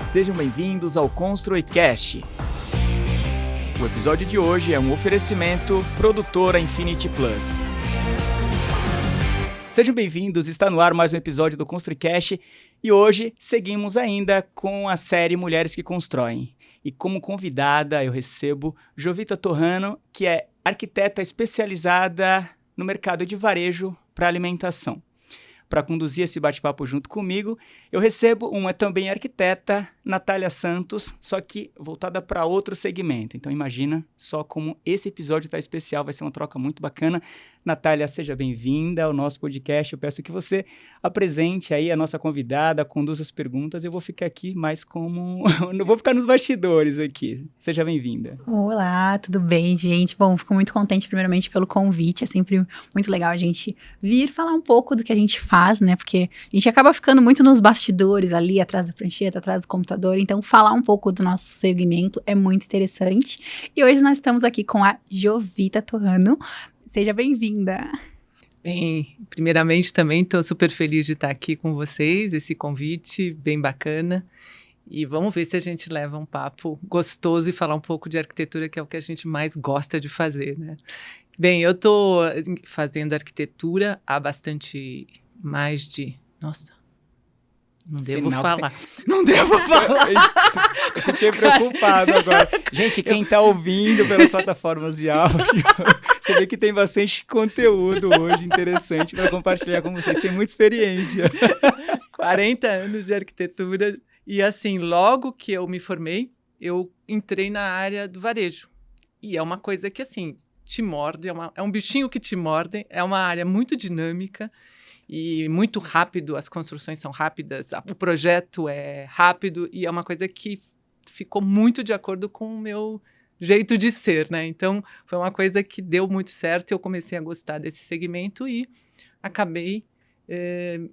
Sejam bem-vindos ao ConstruiCast. O episódio de hoje é um oferecimento produtora Infinity Plus. Sejam bem-vindos, está no ar mais um episódio do ConstruiCast e hoje seguimos ainda com a série Mulheres que Constroem. E como convidada eu recebo Jovita Torrano, que é arquiteta especializada no mercado de varejo para alimentação. Para conduzir esse bate-papo junto comigo, eu recebo uma também arquiteta, Natália Santos, só que voltada para outro segmento. Então imagina só como esse episódio está especial, vai ser uma troca muito bacana. Natália, seja bem-vinda ao nosso podcast. Eu peço que você apresente aí a nossa convidada, conduza as perguntas. Eu vou ficar aqui mais como... Não vou ficar nos bastidores aqui. Seja bem-vinda. Olá, tudo bem, gente? Bom, fico muito contente primeiramente pelo convite. É sempre muito legal a gente vir falar um pouco do que a gente faz, né? Porque a gente acaba ficando muito nos bastidores ali, atrás da prancheta, atrás do computador. Então, falar um pouco do nosso segmento é muito interessante. E hoje nós estamos aqui com a Jovita Torrano. Seja bem-vinda. Bem, primeiramente também estou super feliz de estar aqui com vocês, esse convite bem bacana. E vamos ver se a gente leva um papo gostoso e falar um pouco de arquitetura, que é o que a gente mais gosta de fazer, né? Bem, eu estou fazendo arquitetura há bastante mais de... Nossa, não devo falar. Não devo falar. Eu fiquei preocupado agora. Gente, quem está ouvindo pelas plataformas de áudio, você vê que tem bastante conteúdo hoje interessante para compartilhar com vocês. Tem muita experiência. 40 anos de arquitetura. E assim, logo que eu me formei, eu entrei na área do varejo. E é uma coisa que, assim, te morde, é um bichinho que te morde, é uma área muito dinâmica e muito rápido, as construções são rápidas, o projeto é rápido e é uma coisa que ficou muito de acordo com o meu jeito de ser, né? Então, foi uma coisa que deu muito certo, eu comecei a gostar desse segmento e acabei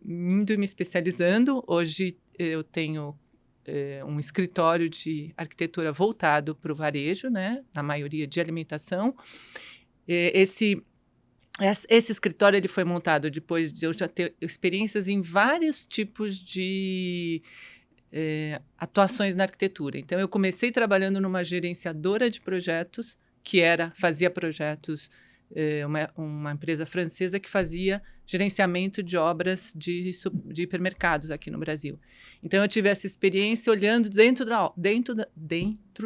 indo e me especializando. Hoje eu tenho um escritório de arquitetura voltado para o varejo, né? Na maioria de alimentação. Esse escritório ele foi montado depois de eu já ter experiências em vários tipos de atuações na arquitetura. Então, eu comecei trabalhando numa gerenciadora de projetos, que fazia projetos, uma empresa francesa que fazia gerenciamento de obras de hipermercados aqui no Brasil. Então, eu tive essa experiência olhando dentro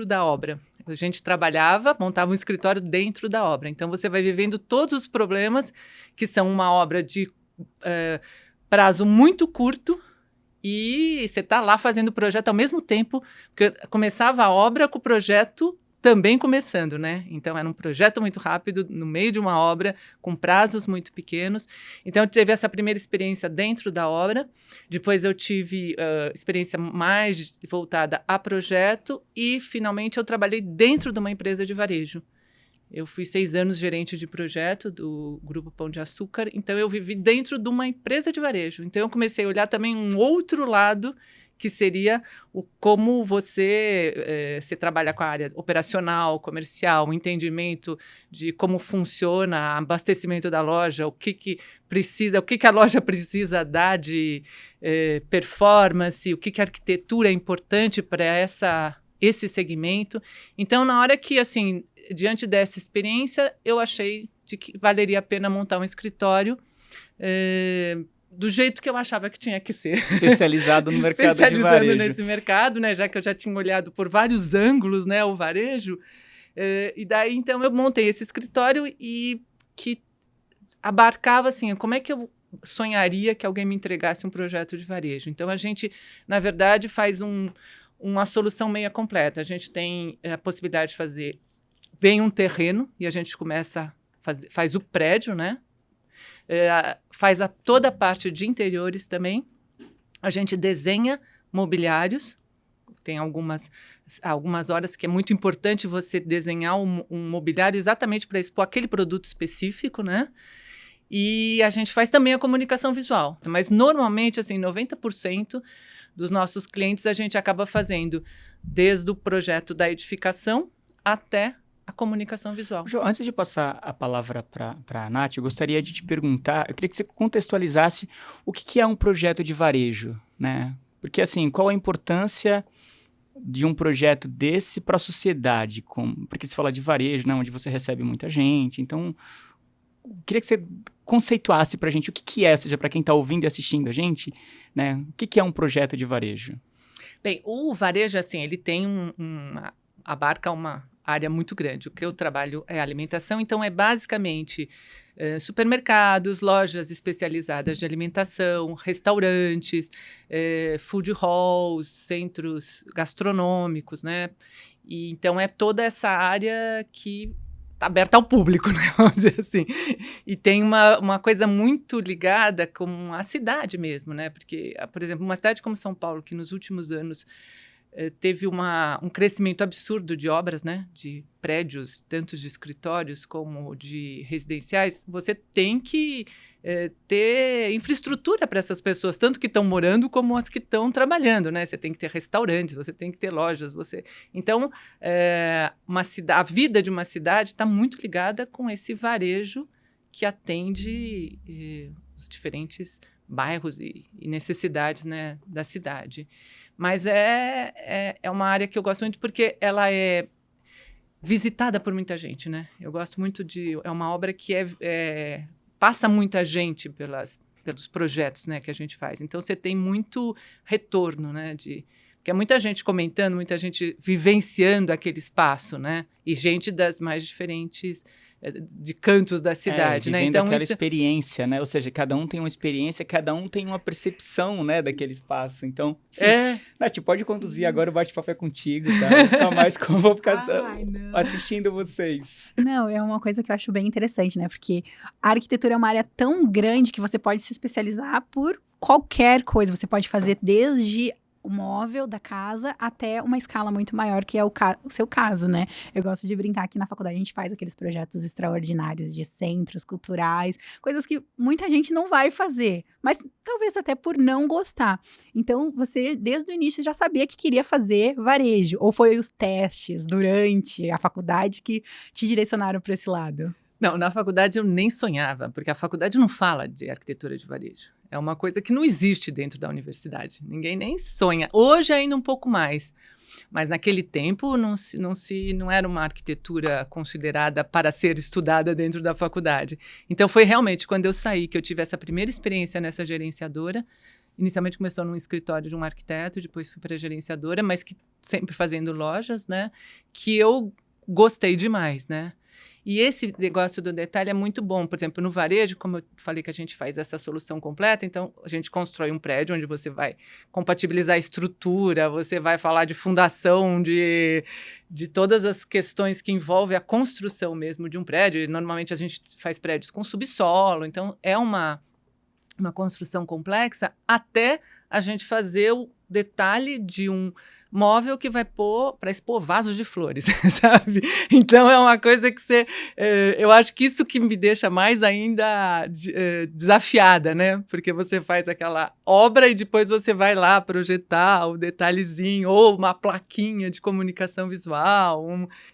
da obra. A gente trabalhava, montava um escritório dentro da obra. Então, você vai vivendo todos os problemas que são uma obra de prazo muito curto e você está lá fazendo o projeto ao mesmo tempo, porque começava a obra com o projeto também começando, né? Então, era um projeto muito rápido, no meio de uma obra, com prazos muito pequenos. Então, eu tive essa primeira experiência dentro da obra. Depois, eu tive experiência mais voltada a projeto. E, finalmente, eu trabalhei dentro de uma empresa de varejo. Eu fui 6 anos gerente de projeto do Grupo Pão de Açúcar. Então, eu vivi dentro de uma empresa de varejo. Então, eu comecei a olhar também um outro lado, que seria como você trabalha com a área operacional, comercial, o entendimento de como funciona o abastecimento da loja, o que a loja precisa dar de performance, o que a arquitetura é importante para esse segmento. Então, na hora que, assim, diante dessa experiência, eu achei que valeria a pena montar um escritório do jeito que eu achava que tinha que ser. Especializado no mercado de varejo. Especializando nesse mercado, né? Já que eu já tinha olhado por vários ângulos, né? O varejo. E daí, então, eu montei esse escritório e que abarcava, assim, como é que eu sonharia que alguém me entregasse um projeto de varejo. Então, a gente, na verdade, faz uma solução meia completa. A gente tem a possibilidade de fazer bem terreno e a gente faz o prédio, né? Faz toda a parte de interiores também. A gente desenha mobiliários. Tem algumas horas que é muito importante você desenhar um mobiliário exatamente para expor aquele produto específico, né? E a gente faz também a comunicação visual. Mas, normalmente, assim, 90% dos nossos clientes a gente acaba fazendo desde o projeto da edificação até a comunicação visual. Jo, antes de passar a palavra para a Nath, eu gostaria de te perguntar, eu queria que você contextualizasse o que é um projeto de varejo, né? Porque, assim, qual a importância de um projeto desse para a sociedade? Porque você fala de varejo, né, onde você recebe muita gente. Então, queria que você conceituasse para a gente o que é, ou seja, para quem está ouvindo e assistindo a gente, né, o que é um projeto de varejo? Bem, o varejo, assim, ele tem abarca uma área muito grande. O que eu trabalho é alimentação, então é basicamente supermercados, lojas especializadas de alimentação, restaurantes, food halls, centros gastronômicos, né? E, então é toda essa área que está aberta ao público, né? Vamos dizer assim. E tem uma coisa muito ligada com a cidade mesmo, né? Porque, por exemplo, uma cidade como São Paulo, que nos últimos anos teve um crescimento absurdo de obras, né? De prédios, tanto de escritórios como de residenciais, você tem que ter infraestrutura para essas pessoas, tanto que estão morando como as que estão trabalhando, né? Você tem que ter restaurantes, você tem que ter lojas, Então, a vida de uma cidade está muito ligada com esse varejo que atende os diferentes bairros e necessidades, né, da cidade. Mas é uma área que eu gosto muito porque ela é visitada por muita gente, né? Eu gosto muito é uma obra que passa muita gente pelos projetos, né, que a gente faz. Então, você tem muito retorno, né? Porque é muita gente comentando, muita gente vivenciando aquele espaço, né? E gente das mais diferentes de cantos da cidade, né? Então aquela experiência, né? Ou seja, cada um tem uma experiência, cada um tem uma percepção, né, daquele espaço. Então, enfim, Nath, pode conduzir agora, o bate-papo é contigo, tá? Não mais como vou ficar assistindo vocês. Não, é uma coisa que eu acho bem interessante, né? Porque a arquitetura é uma área tão grande que você pode se especializar por qualquer coisa. Você pode fazer desde o móvel da casa até uma escala muito maior, que é o seu caso, né? Eu gosto de brincar que na faculdade a gente faz aqueles projetos extraordinários de centros culturais, coisas que muita gente não vai fazer, mas talvez até por não gostar. Então, você, desde o início, já sabia que queria fazer varejo, ou foi os testes durante a faculdade que te direcionaram para esse lado? Não, na faculdade eu nem sonhava, porque a faculdade não fala de arquitetura de varejo. É uma coisa que não existe dentro da universidade. Ninguém nem sonha. Hoje ainda um pouco mais. Mas naquele tempo não era uma arquitetura considerada para ser estudada dentro da faculdade. Então foi realmente quando eu saí que eu tive essa primeira experiência nessa gerenciadora. Inicialmente começou num escritório de um arquiteto, depois fui para a gerenciadora, mas que sempre fazendo lojas, né? Que eu gostei demais, né? E esse negócio do detalhe é muito bom. Por exemplo, no varejo, como eu falei que a gente faz essa solução completa, então a gente constrói um prédio onde você vai compatibilizar a estrutura, você vai falar de fundação, de todas as questões que envolvem a construção mesmo de um prédio. E normalmente a gente faz prédios com subsolo, então é uma construção complexa até a gente fazer o detalhe de um móvel que vai para expor vasos de flores, sabe? Então é uma coisa que eu acho que isso que me deixa mais ainda desafiada, né? Porque você faz aquela obra e depois você vai lá projetar o detalhezinho ou uma plaquinha de comunicação visual.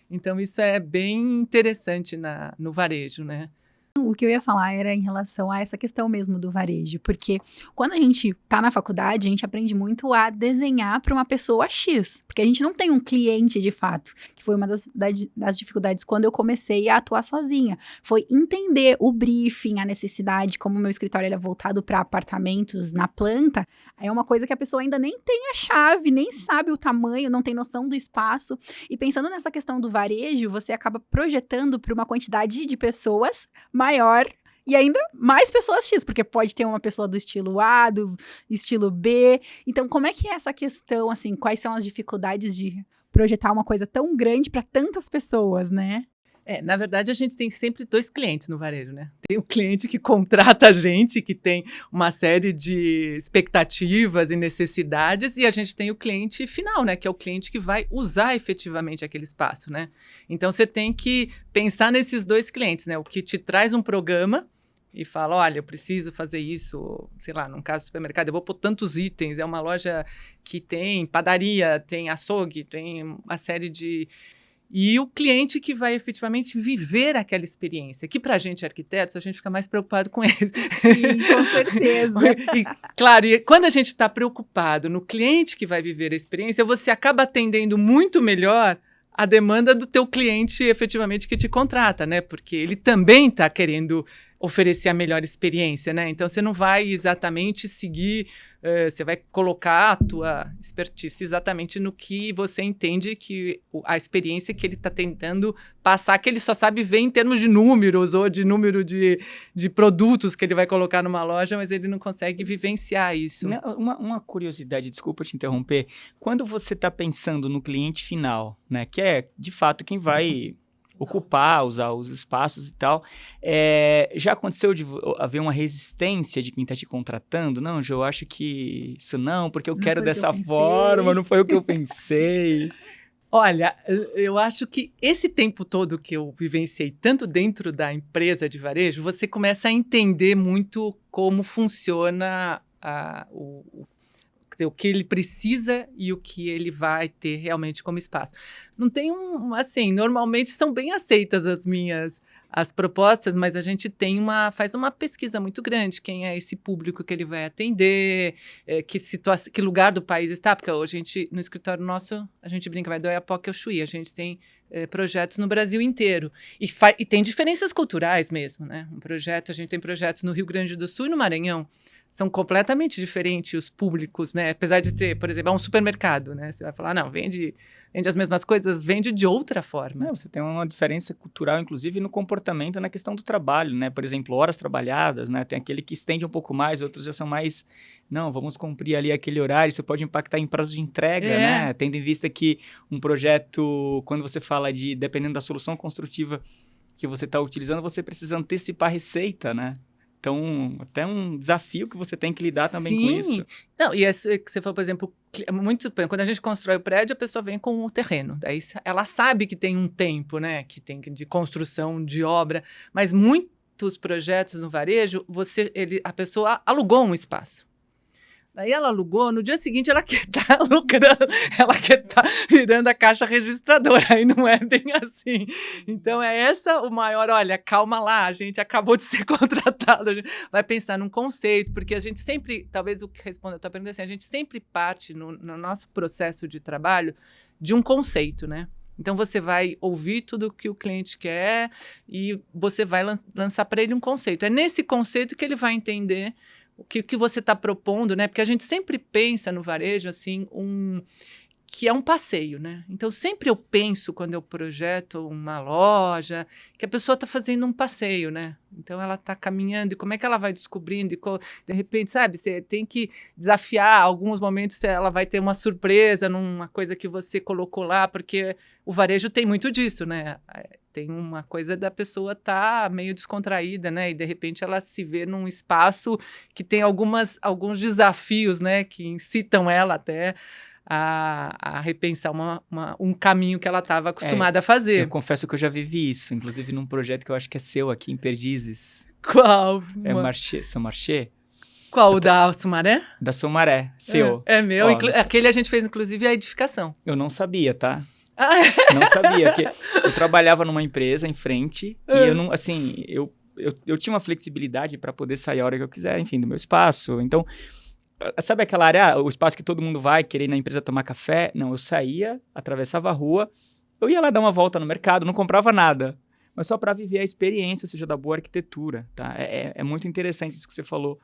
Então isso é bem interessante no varejo, né? O que eu ia falar era em relação a essa questão mesmo do varejo, porque quando a gente tá na faculdade, a gente aprende muito a desenhar para uma pessoa X, porque a gente não tem um cliente de fato, que foi uma das dificuldades quando eu comecei a atuar sozinha, foi entender o briefing, a necessidade, como o meu escritório ele é voltado para apartamentos na planta, é uma coisa que a pessoa ainda nem tem a chave, nem sabe o tamanho, não tem noção do espaço, e pensando nessa questão do varejo, você acaba projetando para uma quantidade de pessoas maior e ainda mais pessoas X, porque pode ter uma pessoa do estilo A, do estilo B. Então, como é que é essa questão, assim, quais são as dificuldades de projetar uma coisa tão grande para tantas pessoas, né? Na verdade, a gente tem sempre dois clientes no varejo, né? Tem o cliente que contrata a gente, que tem uma série de expectativas e necessidades, e a gente tem o cliente final, né? Que é o cliente que vai usar efetivamente aquele espaço, né? Então, você tem que pensar nesses dois clientes, né? O que te traz um programa e fala, olha, eu preciso fazer isso, sei lá, num caso do supermercado, eu vou pôr tantos itens, é uma loja que tem padaria, tem açougue, tem uma série de... e o cliente que vai efetivamente viver aquela experiência, que para a gente arquitetos, a gente fica mais preocupado com eles. Sim, com certeza. Claro, e quando a gente está preocupado no cliente que vai viver a experiência, você acaba atendendo muito melhor a demanda do teu cliente efetivamente que te contrata, né? Porque ele também está querendo oferecer a melhor experiência, né? Então, você não vai exatamente seguir, você vai colocar a tua expertise exatamente no que você entende que a experiência que ele está tentando passar, que ele só sabe ver em termos de números ou de número de produtos que ele vai colocar numa loja, mas ele não consegue vivenciar isso. Uma curiosidade, desculpa te interromper, quando você está pensando no cliente final, né, que é de fato quem vai ocupar, usar os espaços e tal, já aconteceu de haver uma resistência de quem está te contratando? Não, Jo, eu acho que isso não, porque eu quero dessa forma, não foi o que eu pensei. Olha, eu acho que esse tempo todo que eu vivenciei, tanto dentro da empresa de varejo, você começa a entender muito como funciona o que ele precisa e o que ele vai ter realmente como espaço. Não tem assim, normalmente são bem aceitas as propostas, mas a gente faz uma pesquisa muito grande, quem é esse público que ele vai atender, que lugar do país está, porque hoje no escritório nosso, a gente brinca, vai do Oiapoque ao Chuí, a gente tem projetos no Brasil inteiro, e tem diferenças culturais mesmo, né? A gente tem projetos no Rio Grande do Sul e no Maranhão, são completamente diferentes os públicos, né? Apesar de ter, por exemplo, um supermercado, né? Você vai falar, não, vende as mesmas coisas, vende de outra forma. Não, você tem uma diferença cultural, inclusive, no comportamento, na questão do trabalho, né? Por exemplo, horas trabalhadas, né? Tem aquele que estende um pouco mais, outros já são mais, não, vamos cumprir ali aquele horário, isso pode impactar em prazo de entrega, né? Tendo em vista que um projeto, quando você fala dependendo da solução construtiva que você está utilizando, você precisa antecipar a receita, né? Então, até um desafio que você tem que lidar também com isso. Não, e que você falou, por exemplo, quando a gente constrói o prédio, a pessoa vem com o terreno. Daí ela sabe que tem um tempo, né? Que tem de construção, de obra. Mas muitos projetos no varejo, a pessoa alugou um espaço. Daí ela alugou, no dia seguinte ela quer estar lucrando, ela quer estar virando a caixa registradora, aí não é bem assim. Então o maior, olha, calma lá, a gente acabou de ser contratado, a gente vai pensar num conceito, porque a gente sempre, talvez o que responda a tua pergunta é assim, a gente sempre parte no nosso processo de trabalho de um conceito, né? Então, você vai ouvir tudo o que o cliente quer e você vai lançar para ele um conceito. É nesse conceito que ele vai entender o que você está propondo, né? Porque a gente sempre pensa no varejo, assim, que é um passeio, né? Então, sempre eu penso, quando eu projeto uma loja, que a pessoa está fazendo um passeio, né? Então, ela está caminhando, e como é que ela vai descobrindo? De repente, sabe, você tem que desafiar, alguns momentos ela vai ter uma surpresa numa coisa que você colocou lá, porque o varejo tem muito disso, né? Tem uma coisa da pessoa estar meio descontraída, né? E, de repente, ela se vê num espaço que tem alguns desafios, né? Que incitam ela até a repensar um caminho que ela estava acostumada a fazer. Eu confesso que eu já vivi isso, inclusive num projeto que eu acho que é seu aqui em Perdizes. Qual? Seu Marché? Qual? Da Sumaré? Da Sumaré, seu. É meu. Aquele a gente fez, inclusive, a edificação. Eu não sabia, tá? Não sabia, que eu trabalhava numa empresa em frente e eu não, assim, eu tinha uma flexibilidade para poder sair a hora que eu quiser, enfim, do meu espaço. Então, sabe aquela área, o espaço que todo mundo vai querer ir na empresa tomar café? Não, eu saía, atravessava a rua, eu ia lá dar uma volta no mercado, não comprava nada, mas só para viver a experiência, ou seja, da boa arquitetura, tá? É muito interessante isso que você falou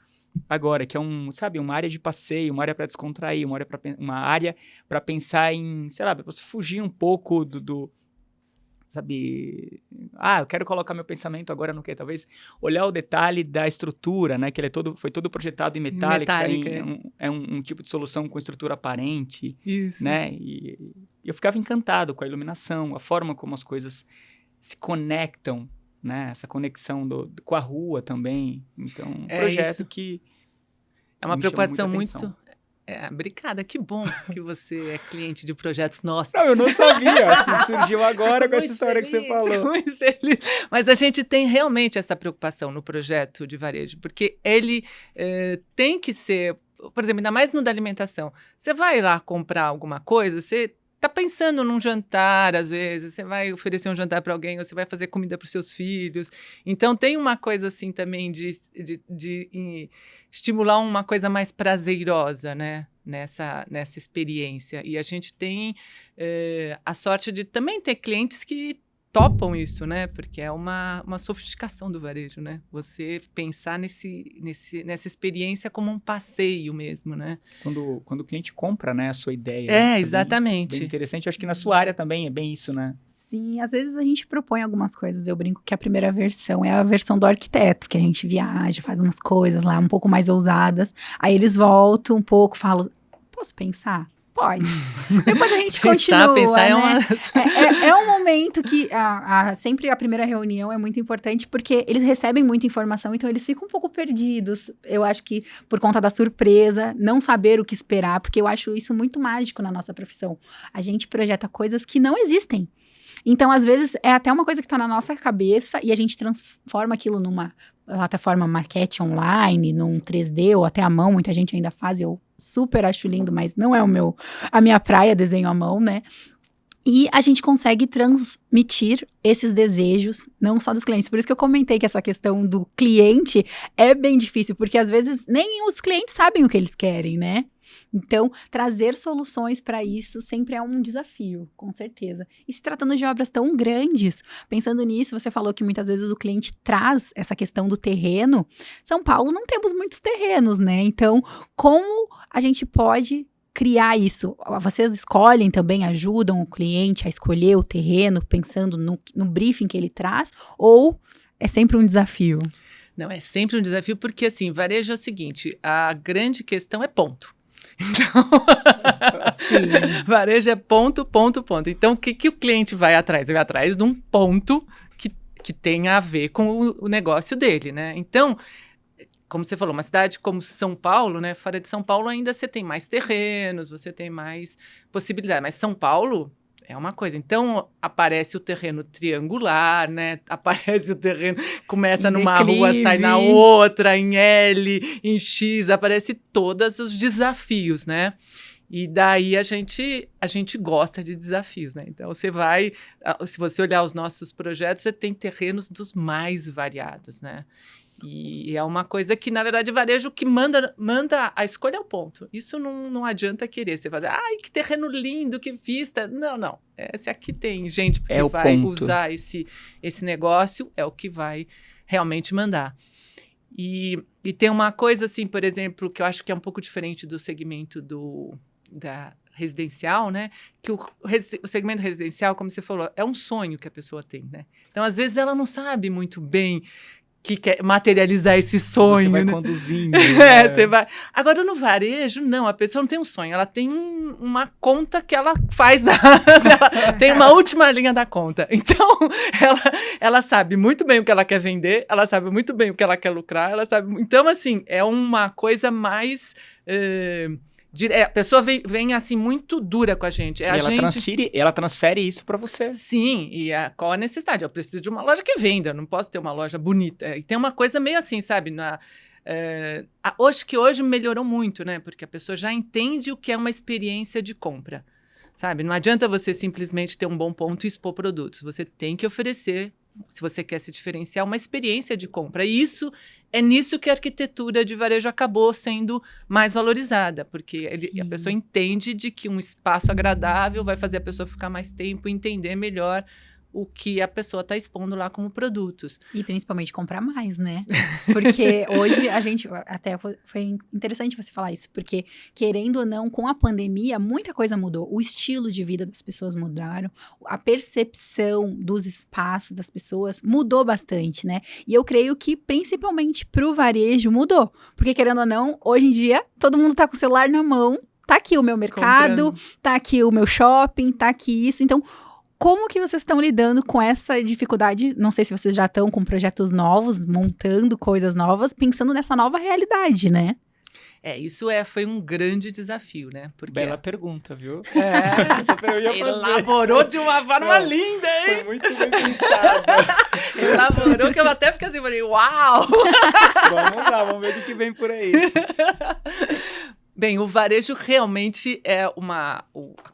agora, que é uma área de passeio, uma área para descontrair, uma área para pensar em, sei lá, para você fugir um pouco sabe, eu quero colocar meu pensamento agora no quê? Talvez olhar o detalhe da estrutura, né, que ele foi todo projetado em metálica. É um tipo de solução com estrutura aparente, isso, né, e eu ficava encantado com a iluminação, a forma como as coisas se conectam, né? Essa conexão com a rua também. Então, um projeto isso. Que é uma preocupação muito... Obrigada, que bom que você é cliente de projetos nossos. Não, eu não sabia, assim, surgiu agora com essa história que você falou. Muito feliz. Mas a gente tem realmente essa preocupação no projeto de varejo, porque ele tem que ser, por exemplo, ainda mais no da alimentação. Você vai lá comprar alguma coisa, você tá pensando num jantar, às vezes, você vai oferecer um jantar para alguém, ou você vai fazer comida para os seus filhos. Então, tem uma coisa assim também de estimular uma coisa mais prazerosa, né? Nessa experiência. E a gente tem a sorte de também ter clientes que topam isso, né? Porque é uma sofisticação do varejo, né? Você pensar nessa experiência como um passeio mesmo, né? Quando o cliente compra, né, a sua ideia. Exatamente. Bem interessante. Eu acho que na sua área também é bem isso, né? Sim, às vezes a gente propõe algumas coisas. Eu brinco que a primeira versão é a versão do arquiteto, que a gente viaja, faz umas coisas lá um pouco mais ousadas. Aí eles voltam um pouco, falam, posso pensar? Pode. Depois a gente continua, pensar né? É um momento que sempre a primeira reunião é muito importante, porque eles recebem muita informação, então eles ficam um pouco perdidos. Eu acho que por conta da surpresa, não saber o que esperar, porque eu acho isso muito mágico na nossa profissão. A gente projeta coisas que não existem. Então, às vezes, é até uma coisa que está na nossa cabeça e a gente transforma aquilo numa plataforma maquete online, num 3D ou até à mão, muita gente ainda faz, eu super acho lindo, mas não é a minha praia, desenho à mão, né? E a gente consegue transmitir esses desejos, não só dos clientes. Por isso que eu comentei que essa questão do cliente é bem difícil, porque às vezes nem os clientes sabem o que eles querem, né? Então, trazer soluções para isso sempre é um desafio, com certeza. E se tratando de obras tão grandes, pensando nisso, você falou que muitas vezes o cliente traz essa questão do terreno. São Paulo não temos muitos terrenos, né? Então, como a gente pode criar isso? Vocês escolhem também, ajudam o cliente a escolher o terreno, pensando no briefing que ele traz, ou é sempre um desafio? Não, é sempre um desafio, porque assim, varejo é o seguinte, a grande questão é ponto. Então, varejo é ponto, ponto, ponto. Então, o que o cliente vai atrás? Ele vai atrás de um ponto que tenha a ver com o negócio dele, né? Então, como você falou, uma cidade como São Paulo, né? Fora de São Paulo ainda você tem mais terrenos, você tem mais possibilidade. Mas São Paulo é uma coisa. Então, aparece o terreno triangular, né? Aparece o terreno, começa numa rua, sai na outra, em L, em X, aparece todos os desafios, né? E daí a gente gosta de desafios, né? Então, se você olhar os nossos projetos, você tem terrenos dos mais variados, né? E é uma coisa que, na verdade, o varejo que manda a escolha é o ponto. Isso não adianta querer. Você fazer, ai, que terreno lindo, que vista. Não. Esse aqui tem gente que vai usar esse negócio, é o que vai realmente mandar. E tem uma coisa, assim, por exemplo, que eu acho que é um pouco diferente do segmento da residencial, né? Que o segmento residencial, como você falou, é um sonho que a pessoa tem, né? Então, às vezes, ela não sabe muito bem que quer materializar esse sonho. Você vai né? conduzindo. Né? Você vai. Agora, no varejo, não, a pessoa não tem um sonho, ela tem uma conta que ela faz, ela tem uma última linha da conta. Então, ela sabe muito bem o que ela quer vender, ela sabe muito bem o que ela quer lucrar, ela sabe. Então, assim, é uma coisa mais. A pessoa vem assim muito dura com a gente. Ela transfere isso para você. Sim, e qual a necessidade? Eu preciso de uma loja que venda, eu não posso ter uma loja bonita. E tem uma coisa meio assim, sabe? Hoje melhorou muito, né? Porque a pessoa já entende o que é uma experiência de compra, sabe? Não adianta você simplesmente ter um bom ponto e expor produtos. Você tem que oferecer, se você quer se diferenciar, uma experiência de compra. E é nisso que a arquitetura de varejo acabou sendo mais valorizada, porque a pessoa entende de que um espaço agradável vai fazer a pessoa ficar mais tempo e entender melhor o que a pessoa está expondo lá como produtos. E principalmente comprar mais, né? Porque hoje a gente, até foi interessante você falar isso, porque querendo ou não, com a pandemia, muita coisa mudou. O estilo de vida das pessoas mudaram, a percepção dos espaços das pessoas mudou bastante, né? E eu creio que principalmente pro varejo mudou. Porque querendo ou não, hoje em dia, todo mundo tá com o celular na mão, tá aqui o meu mercado, tá aqui o meu shopping, tá aqui isso, então... Como que vocês estão lidando com essa dificuldade? Não sei se vocês já estão com projetos novos, montando coisas novas, pensando nessa nova realidade, né? Isso foi um grande desafio, né? Porque Bela pergunta, viu? Elaborou de uma forma linda, hein? Foi muito bem pensada. Elaborou que eu até fiquei assim, falei, uau! Vamos lá, vamos ver o que vem por aí. Bem, o varejo realmente a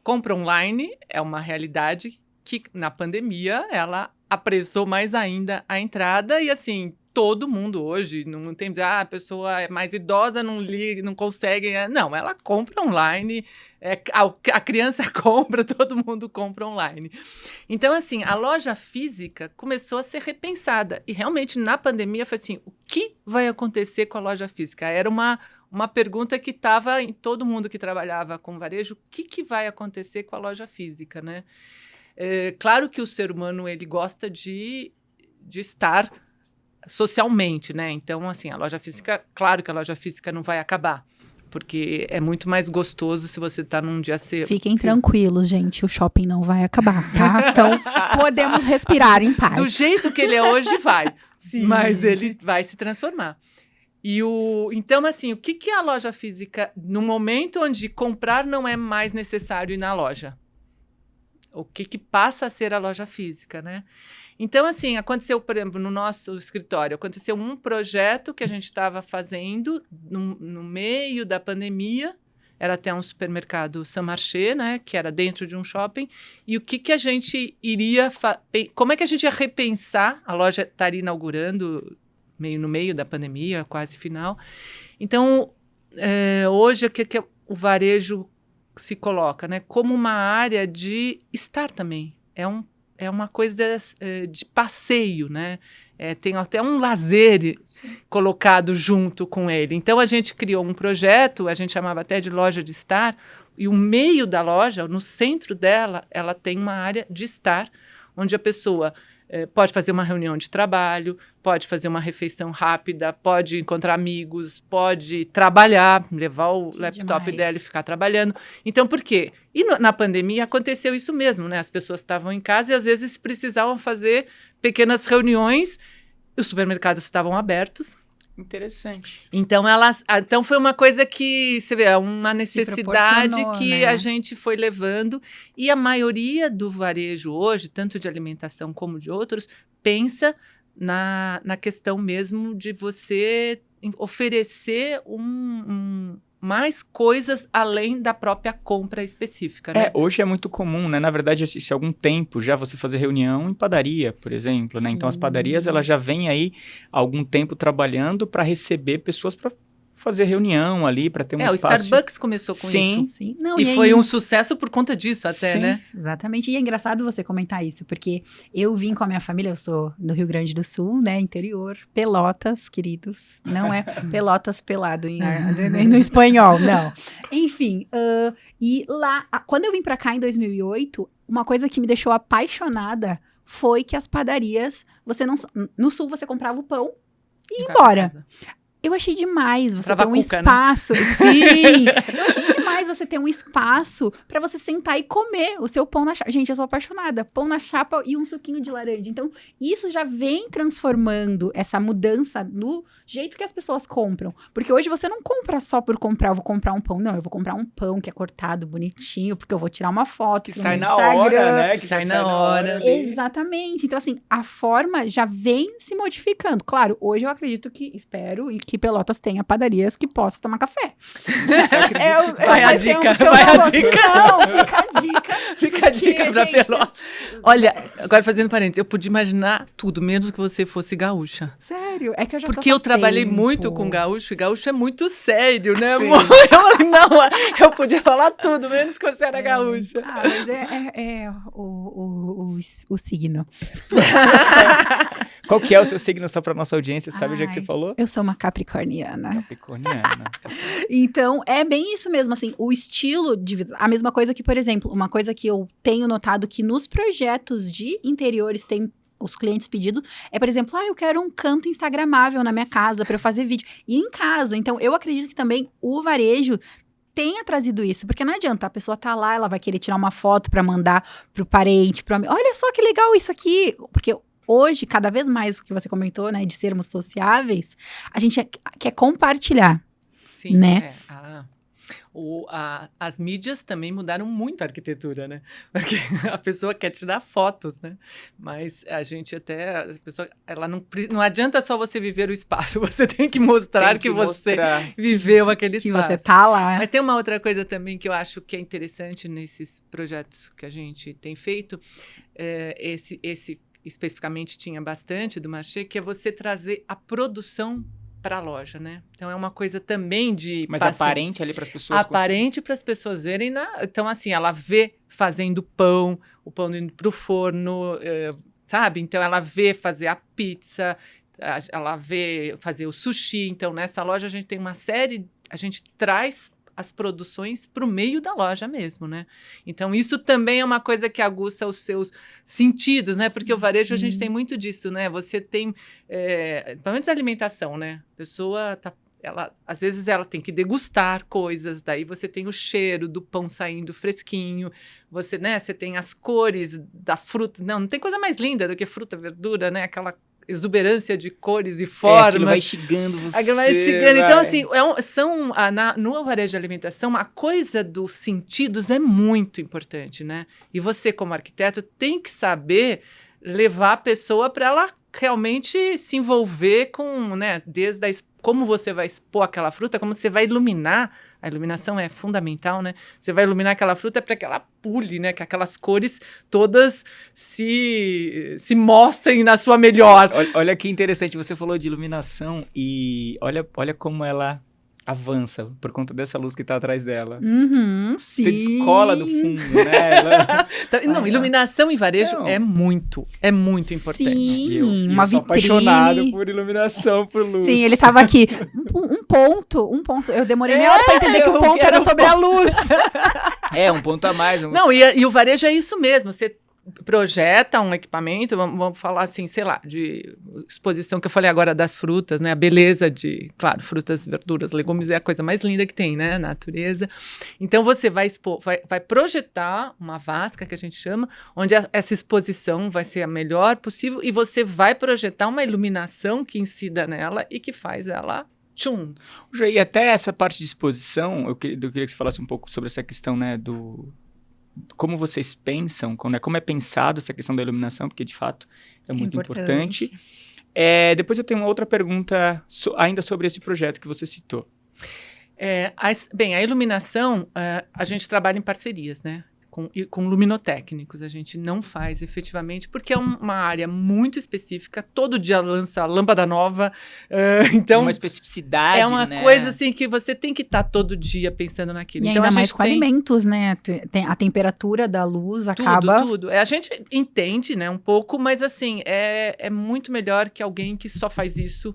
compra online é uma realidade que na pandemia ela apressou mais ainda a entrada e assim, todo mundo hoje, não tem a pessoa é mais idosa, não liga, não consegue, não, ela compra online, a criança compra, todo mundo compra online. Então, assim, a loja física começou a ser repensada e realmente na pandemia foi assim, o que vai acontecer com a loja física? Era uma pergunta que estava em todo mundo que trabalhava com varejo, o que vai acontecer com a loja física, né? Claro que o ser humano, ele gosta de estar socialmente, né? Então, assim, a loja física, claro que a loja física não vai acabar, porque é muito mais gostoso se você tá num dia cedo. Fiquem tranquilos, gente, o shopping não vai acabar, tá? Então, podemos respirar em paz. Do jeito que ele é hoje, vai. Sim. Mas ele vai se transformar. Então, assim, o que é a loja física no momento onde comprar não é mais necessário ir na loja? O que passa a ser a loja física, né? Então, assim, aconteceu, por exemplo, no nosso escritório, aconteceu um projeto que a gente estava fazendo no meio da pandemia, era até um supermercado Saint-Marché, né, que era dentro de um shopping, e o que a gente iria, como é que a gente ia repensar, a loja estaria inaugurando no meio da pandemia, quase final. Então, hoje, que o varejo se coloca, né, como uma área de estar também, é uma coisa de passeio, né? Tem até um lazer colocado junto com ele. Então, a gente criou um projeto, a gente chamava até de loja de estar, e o meio da loja, no centro dela, ela tem uma área de estar, onde a pessoa pode fazer uma reunião de trabalho, pode fazer uma refeição rápida, pode encontrar amigos, pode trabalhar, levar o laptop dela e ficar trabalhando. Então, por quê? E na pandemia aconteceu isso mesmo, né? As pessoas estavam em casa e às vezes precisavam fazer pequenas reuniões, os supermercados estavam abertos. Interessante. Então, então foi uma coisa que, você vê, uma necessidade que né? a gente foi levando. E a maioria do varejo hoje, tanto de alimentação como de outros, pensa na questão mesmo de você oferecer mais coisas além da própria compra específica, né? Hoje é muito comum, né? Na verdade, há algum tempo já você fazer reunião em padaria, por exemplo, né? Então, as padarias, elas já vêm aí há algum tempo trabalhando para receber pessoas para fazer reunião ali, para ter um espaço. O Starbucks começou com isso. Sim. Não, e foi um sucesso por conta disso até, Sim. né? Exatamente. E é engraçado você comentar isso, porque eu vim com a minha família, eu sou do Rio Grande do Sul, né, interior, Pelotas, queridos. Não é Pelotas pelado no espanhol, não. Enfim, e lá, quando eu vim pra cá em 2008, uma coisa que me deixou apaixonada foi que as padarias, no Sul você comprava o pão e ia embora. Eu achei demais você ter um espaço. Né? Sim! Eu achei demais você ter um espaço pra você sentar e comer o seu pão na chapa. Gente, eu sou apaixonada. Pão na chapa e um suquinho de laranja. Então, isso já vem transformando essa mudança no jeito que as pessoas compram. Porque hoje você não compra só por comprar, eu vou comprar um pão. Não, eu vou comprar um pão que é cortado bonitinho, porque eu vou tirar uma foto. Que sai na hora, né? Que sai na hora. Exatamente. Então, assim, a forma já vem se modificando. Claro, hoje eu acredito espero que Pelotas tenha padarias que possa tomar café. Vai a dica. Não, fica a dica. Fica a dica pra Pelotas. Olha, agora fazendo parênteses, eu podia imaginar tudo, menos que você fosse gaúcha. Sério? É que eu já Porque eu trabalhei tempo. muito com gaúcho, e gaúcho é muito sério, né, Sim. amor? Eu falei, não, eu podia falar tudo, menos que você era gaúcha. Mas é o signo. Qual que é o seu signo, só pra nossa audiência, sabe o dia que você falou? Eu sou uma capricorniana. Capricorniana. Então, é bem isso mesmo, assim, o estilo de vida. A mesma coisa que, por exemplo, uma coisa que eu tenho notado que nos projetos de interiores tem os clientes pedido é, por exemplo, eu quero um canto instagramável na minha casa para eu fazer vídeo. E em casa, então, eu acredito que também o varejo tenha trazido isso, porque não adianta, a pessoa tá lá, ela vai querer tirar uma foto para mandar pro parente, olha só que legal isso aqui, porque hoje, cada vez mais, o que você comentou, né, de sermos sociáveis, a gente quer compartilhar, Sim, né? As mídias também mudaram muito a arquitetura, né? Porque a pessoa quer tirar fotos, né? Mas a pessoa, ela não adianta só você viver o espaço, você tem que mostrar você viveu aquele espaço. Que você tá lá. Mas tem uma outra coisa também que eu acho que é interessante nesses projetos que a gente tem feito, esse especificamente tinha bastante do Marché, que é você trazer a produção para a loja, né? Então é uma coisa também de... Mas aparente ali para as pessoas... Aparente para as pessoas verem. Então, assim, ela vê fazendo pão, o pão indo para o forno, sabe? Então, ela vê fazer a pizza, ela vê fazer o sushi. Então, nessa loja, a gente tem uma série... A gente traz as produções para o meio da loja mesmo, né? Então, isso também é uma coisa que aguça os seus sentidos, né? Porque o varejo, a gente tem muito disso, né? Você tem, pelo menos a alimentação, né? A pessoa às vezes ela tem que degustar coisas, daí você tem o cheiro do pão saindo fresquinho, você tem as cores da fruta. Não tem coisa mais linda do que fruta, verdura, né? Aquela exuberância de cores e formas. Aquilo vai instigando você. Aquilo vai instigando. Então, assim, no varejo de alimentação, a coisa dos sentidos é muito importante, né? E você, como arquiteto, tem que saber levar a pessoa para ela realmente se envolver com, né, como você vai expor aquela fruta, como você vai iluminar. A iluminação é fundamental, né? Você vai iluminar aquela fruta para que ela pule, né? Que aquelas cores todas se mostrem na sua melhor. Olha que interessante, você falou de iluminação e olha como ela avança por conta dessa luz que está atrás dela. Sim. Você descola do fundo, né? Iluminação em varejo é muito importante. Sim, eu uma sou vitrine. apaixonado por iluminação, por luz. Sim, ele estava aqui. Um ponto. Eu demorei meia hora para entender que o ponto era sobre a luz. Um ponto a mais. Não, e o varejo é isso mesmo. Você projeta um equipamento, vamos falar assim, sei lá, de exposição que eu falei agora das frutas, né? A beleza de, claro, frutas, verduras, legumes é a coisa mais linda que tem, né? Natureza. Então, você vai projetar uma vasca, que a gente chama, onde essa exposição vai ser a melhor possível e você vai projetar uma iluminação que incida nela e que faz ela... Tchum. E até essa parte de exposição, eu queria que você falasse um pouco sobre essa questão, né, como vocês pensam, como é pensado essa questão da iluminação, porque de fato é muito importante. Depois eu tenho uma outra pergunta ainda sobre esse projeto que você citou. A iluminação, a gente trabalha em parcerias, né? Com luminotécnicos, a gente não faz efetivamente, porque é uma área muito específica, todo dia lança lâmpada nova, então... Uma especificidade, é uma coisa assim que você tem que estar todo dia pensando naquilo. E então, ainda mais com alimentos, né? A temperatura da luz acaba... Tudo. A gente entende, né, um pouco, mas assim, é muito melhor que alguém que só faz isso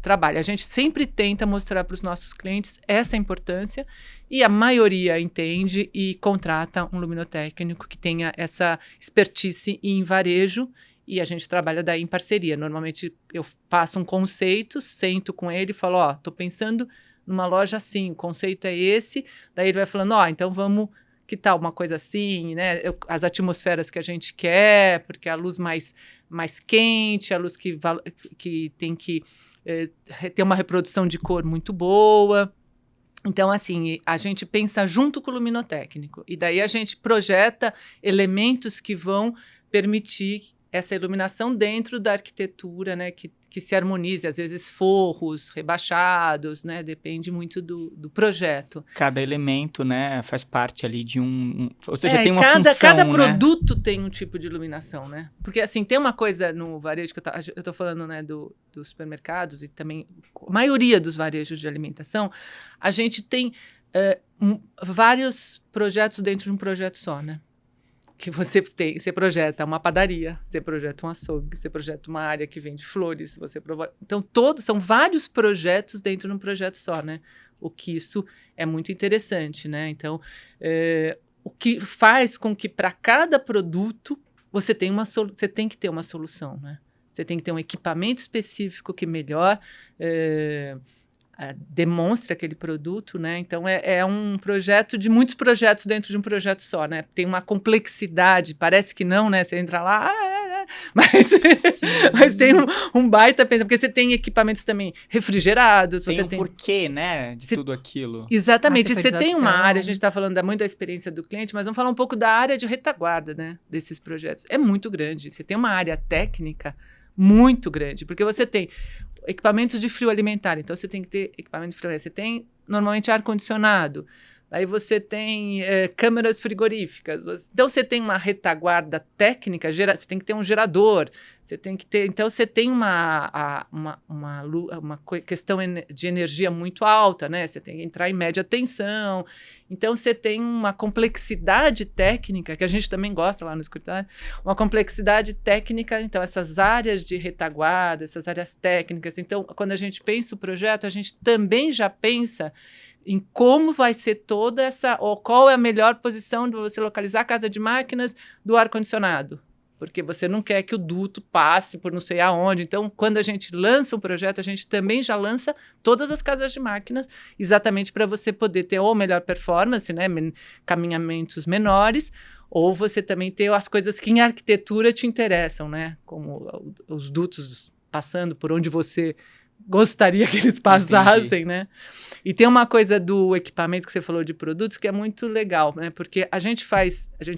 trabalhe. A gente sempre tenta mostrar para os nossos clientes essa importância e a maioria entende e contrata um luminotécnico que tenha essa expertise em varejo e a gente trabalha daí em parceria. Normalmente eu passo um conceito, sento com ele e falo, tô pensando numa loja assim, o conceito é esse, daí ele vai falando, então vamos, que tal uma coisa assim, né? As atmosferas que a gente quer, porque a luz mais quente, a luz que tem que ter uma reprodução de cor muito boa. Então, assim, a gente pensa junto com o luminotécnico. E daí a gente projeta elementos que vão permitir essa iluminação dentro da arquitetura, né? Que se harmonize, às vezes forros, rebaixados, né? Depende muito do projeto. Cada elemento, né, faz parte ali de ou seja, tem uma função, cada né? produto tem um tipo de iluminação, né? Porque, assim, tem uma coisa no varejo, que eu tô falando, né, dos supermercados e também a maioria dos varejos de alimentação, a gente tem vários projetos dentro de um projeto só, né? Que você projeta uma padaria, você projeta um açougue, você projeta uma área que vende flores, então são vários projetos dentro de um projeto só, né? O que isso é muito interessante, né? Então, o que faz com que para cada produto você tem que ter uma solução, né? Você tem que ter um equipamento específico que melhor demonstre aquele produto, né? Então, é um projeto de muitos projetos dentro de um projeto só, né? Tem uma complexidade, parece que não, né? Você entra lá, Mas tem um baita pensamento, porque você tem equipamentos também refrigerados. Tem você um porquê, né, de tudo aquilo. Exatamente. Você tem uma Sequentização. área, a gente está falando muito da experiência do cliente, mas vamos falar um pouco da área de retaguarda, né, desses projetos. É muito grande. Você tem uma área técnica muito grande, porque você tem equipamentos de frio alimentar, então você tem que ter equipamento de frio alimentar. Você tem, normalmente, ar-condicionado. Aí você tem câmeras frigoríficas. Então, você tem uma retaguarda técnica, você tem que ter um gerador, você tem que ter... Então, você tem uma questão de energia muito alta, né? Você tem que entrar em média tensão. Então, você tem uma complexidade técnica, que a gente também gosta lá no escritório, uma complexidade técnica. Então, essas áreas de retaguarda, essas áreas técnicas. Então, quando a gente pensa o projeto, a gente também já pensa em como vai ser toda essa, ou qual é a melhor posição de você localizar a casa de máquinas do ar-condicionado, porque você não quer que o duto passe por não sei aonde. Então, quando a gente lança um projeto, a gente também já lança todas as casas de máquinas, exatamente para você poder ter ou melhor performance, né, caminhamentos menores, ou você também ter as coisas que em arquitetura te interessam, né, como os dutos passando por onde você gostaria que eles passassem. Entendi. Né? E tem uma coisa do equipamento que você falou de produtos que é muito legal, né? Porque a gente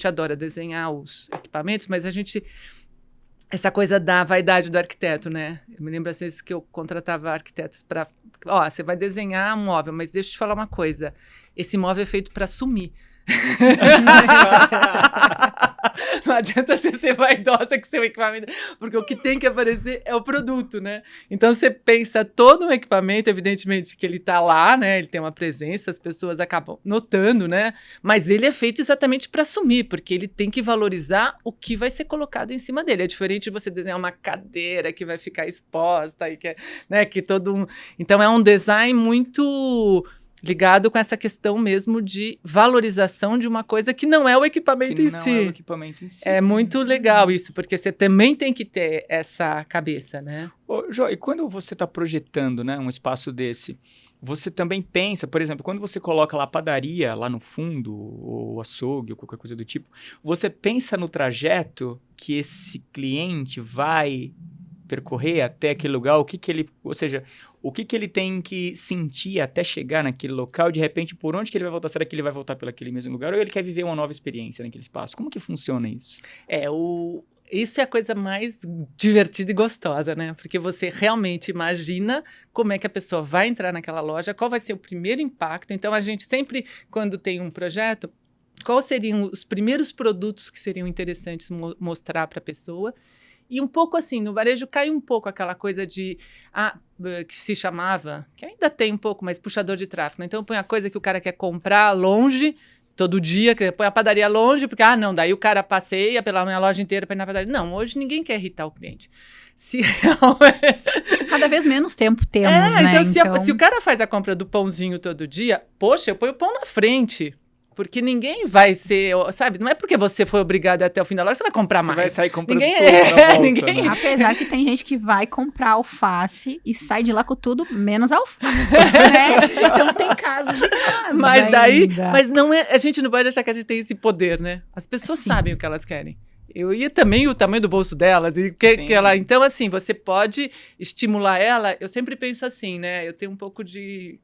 adora desenhar os equipamentos, mas essa coisa da vaidade do arquiteto, né? Eu me lembro às vezes que eu contratava arquitetos para, você vai desenhar um móvel, mas deixa eu te falar uma coisa, esse móvel é feito para sumir. Não adianta você ser vaidosa que seu equipamento, porque o que tem que aparecer é o produto, né? Então você pensa todo um equipamento, evidentemente que ele tá lá, né? Ele tem uma presença, as pessoas acabam notando, né? Mas ele é feito exatamente para sumir, porque ele tem que valorizar o que vai ser colocado em cima dele. É diferente de você desenhar uma cadeira que vai ficar exposta e que, né, que todo um... Então é um design muito ligado com essa questão mesmo de valorização de uma coisa que não é o equipamento em si. Não é o equipamento em si. É muito legal isso, porque você também tem que ter essa cabeça, né? Ô, Jó, e quando você está projetando, né, um espaço desse, você também pensa, por exemplo, quando você coloca lá a padaria lá no fundo, ou açougue, ou qualquer coisa do tipo, você pensa no trajeto que esse cliente vai percorrer até aquele lugar, ou seja, o que ele tem que sentir até chegar naquele local, de repente, por onde que ele vai voltar? Será que ele vai voltar pelo aquele mesmo lugar, ou ele quer viver uma nova experiência naquele espaço? Como que funciona isso? Isso é a coisa mais divertida e gostosa, né? Porque você realmente imagina como é que a pessoa vai entrar naquela loja, qual vai ser o primeiro impacto. Então, a gente sempre, quando tem um projeto, quais seriam os primeiros produtos que seriam interessantes mostrar para a pessoa. E um pouco assim, no varejo cai um pouco aquela coisa de, que se chamava, que ainda tem um pouco, mas puxador de tráfego. Né? Então põe a coisa que o cara quer comprar longe, todo dia, que põe a padaria longe, porque, daí o cara passeia pela minha loja inteira para ir na padaria. Não, hoje ninguém quer irritar o cliente. Cada vez menos tempo temos, né? Então, se o cara faz a compra do pãozinho todo dia, poxa, eu ponho o pão na frente. Porque ninguém vai ser, sabe? Não é porque você foi obrigado até o fim da loja, você vai comprar mais. Você vai sair comprando tudo na volta, ninguém... né? Apesar que tem gente que vai comprar alface e sai de lá com tudo menos alface, né? Então tem casos de casos mas não é, a gente não pode achar que a gente tem esse poder, né? As pessoas sabem o que elas querem. E também o tamanho do bolso delas. E que ela, então, assim, você pode estimular ela. Eu sempre penso assim, né? Eu tenho um pouco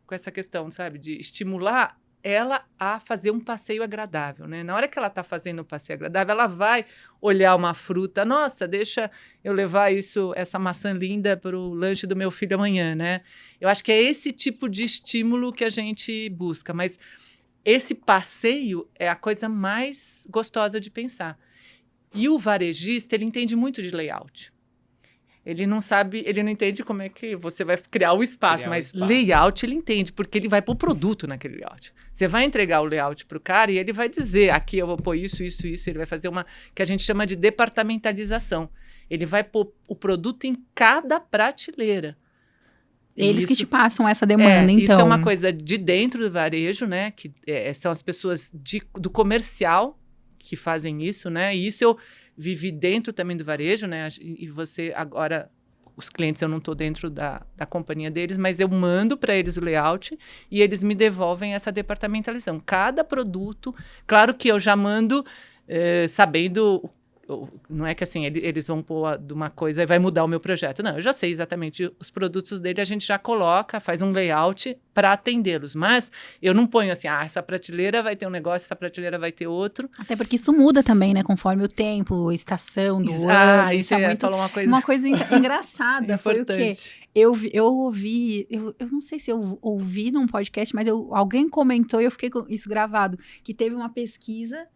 com essa questão, sabe? De estimular ela a fazer um passeio agradável, né? Na hora que ela está fazendo um passeio agradável, ela vai olhar uma fruta, nossa, deixa eu levar essa maçã linda para o lanche do meu filho amanhã, né? Eu acho que é esse tipo de estímulo que a gente busca, mas esse passeio é a coisa mais gostosa de pensar. E o varejista, ele entende muito de layout. Ele não entende como é que você vai criar o espaço, mas layout ele entende, porque ele vai pôr produto naquele layout. Você vai entregar o layout para o cara e ele vai dizer, aqui eu vou pôr isso, isso, isso, ele vai fazer uma, que a gente chama de departamentalização. Ele vai pôr o produto em cada prateleira. Eles que te passam essa demanda, então. Isso é uma coisa de dentro do varejo, né, que são as pessoas do comercial que fazem isso, né, e isso eu vivi dentro também do varejo, né? E você agora, os clientes, eu não estou dentro da companhia deles, mas eu mando para eles o layout e eles me devolvem essa departamentalização. Cada produto, claro que eu já mando sabendo não é que assim, eles vão pôr de uma coisa e vai mudar o meu projeto. Não, eu já sei exatamente os produtos dele, a gente já coloca, faz um layout para atendê-los. Mas eu não ponho assim, essa prateleira vai ter um negócio, essa prateleira vai ter outro. Até porque isso muda também, né? Conforme o tempo, a estação do ano. Isso é muito uma coisa engraçada. Foi o quê? Eu ouvi, eu não sei se eu ouvi num podcast, mas alguém comentou e eu fiquei com isso gravado, que teve uma pesquisa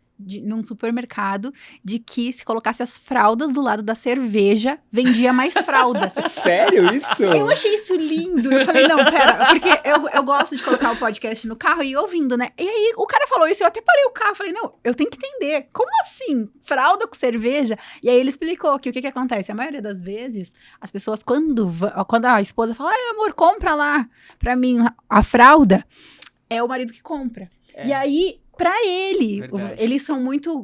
num supermercado, de que se colocasse as fraldas do lado da cerveja, vendia mais fralda. Sério isso? Eu achei isso lindo. Eu falei, não, pera, porque eu gosto de colocar o podcast no carro e ir ouvindo, né? E aí o cara falou isso, eu até parei o carro, falei, não, eu tenho que entender, como assim? Fralda com cerveja? E aí ele explicou que o que acontece? A maioria das vezes, as pessoas, quando a esposa fala, ai, amor, compra lá pra mim a fralda, é o marido que compra. E aí, pra ele, eles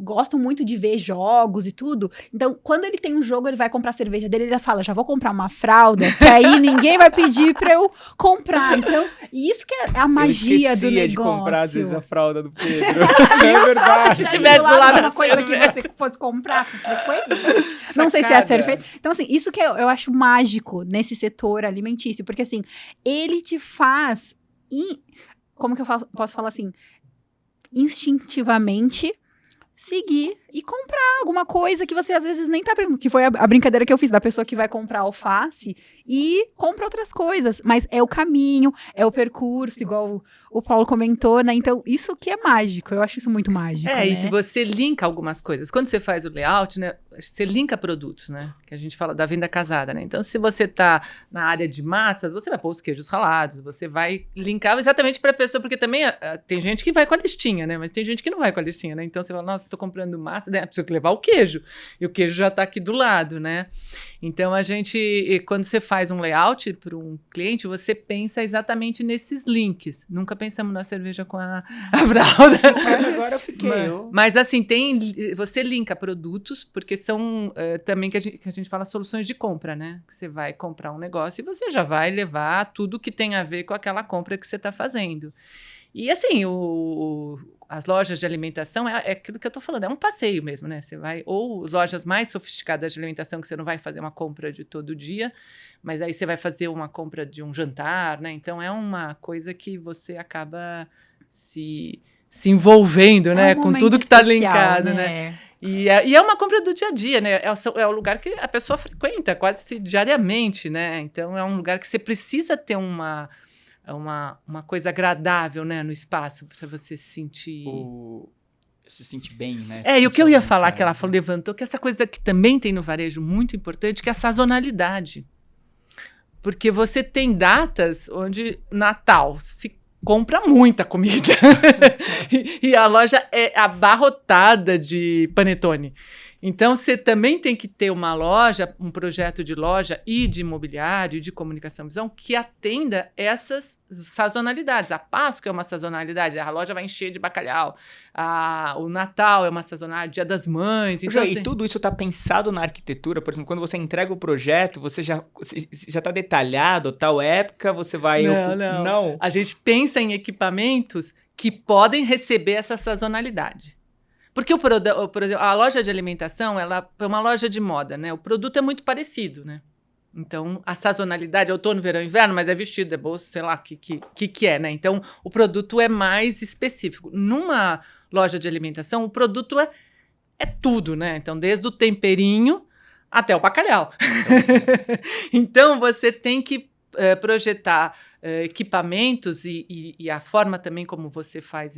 gostam muito de ver jogos e tudo. Então, quando ele tem um jogo, ele vai comprar a cerveja dele, ele fala, já vou comprar uma fralda, que aí ninguém vai pedir pra eu comprar. Então, isso que é a magia do negócio. De comprar, às vezes, a fralda do Pedro. É verdade. Se tivesse do lado uma coisa que você fosse comprar com frequência, não sei se ia ser feito. Então, assim, isso que eu acho mágico nesse setor alimentício, porque, assim, ele te faz... Como que eu posso falar assim? Instintivamente seguir e comprar alguma coisa que você às vezes nem tá perguntando, que foi a brincadeira que eu fiz da pessoa que vai comprar alface e compra outras coisas, mas é o caminho, é o percurso, igual o Paulo comentou, né? Então, isso que é mágico, eu acho isso muito mágico, né? E você linka algumas coisas. Quando você faz o layout, né, você linka produtos, né? Que a gente fala da venda casada, né? Então, se você tá na área de massas, você vai pôr os queijos ralados, você vai linkar exatamente para a pessoa, porque também tem gente que vai com a listinha, né? Mas tem gente que não vai com a listinha, né? Então, você fala, nossa, tô comprando massa, né? Preciso levar o queijo. E o queijo já tá aqui do lado, né? Então, quando você faz um layout para um cliente, você pensa exatamente nesses links. Nunca pensamos na cerveja com a fralda. Agora eu fiquei. Mas assim, você linka produtos, porque são também que a gente fala soluções de compra, né? Que você vai comprar um negócio e você já vai levar tudo que tem a ver com aquela compra que você está fazendo. E assim, as lojas de alimentação é aquilo que eu tô falando, é um passeio mesmo, né? Você vai, ou lojas mais sofisticadas de alimentação, que você não vai fazer uma compra de todo dia, mas aí você vai fazer uma compra de um jantar, né? Então é uma coisa que você acaba se envolvendo, né? Com tudo que está linkado, né? E é uma compra do dia a dia, né? É o lugar que a pessoa frequenta quase diariamente, né? Então é um lugar que você precisa ter uma coisa agradável, né, no espaço, para você se sentir... Se sentir bem, né? E o que eu ia falar, que ela levantou, que essa coisa que também tem no varejo muito importante, que é a sazonalidade. Porque você tem datas onde Natal se compra muita comida. e a loja é abarrotada de panetone. Então, você também tem que ter uma loja, um projeto de loja e de imobiliário e de comunicação e visão que atenda essas sazonalidades. A Páscoa é uma sazonalidade, a loja vai encher de bacalhau. O Natal é uma sazonalidade, Dia das Mães. Então, E tudo isso está pensado na arquitetura? Por exemplo, quando você entrega o projeto, você já está detalhado, tal época, você vai... Não. A gente pensa em equipamentos que podem receber essa sazonalidade. Porque, por exemplo, a loja de alimentação, ela é uma loja de moda, né? O produto é muito parecido, né? Então, a sazonalidade é outono, verão, inverno, mas é vestido, é bolsa, sei lá o que é, né? Então, o produto é mais específico. Numa loja de alimentação, o produto é tudo, né? Então, desde o temperinho até o bacalhau. Então, você tem que projetar equipamentos e a forma também como você faz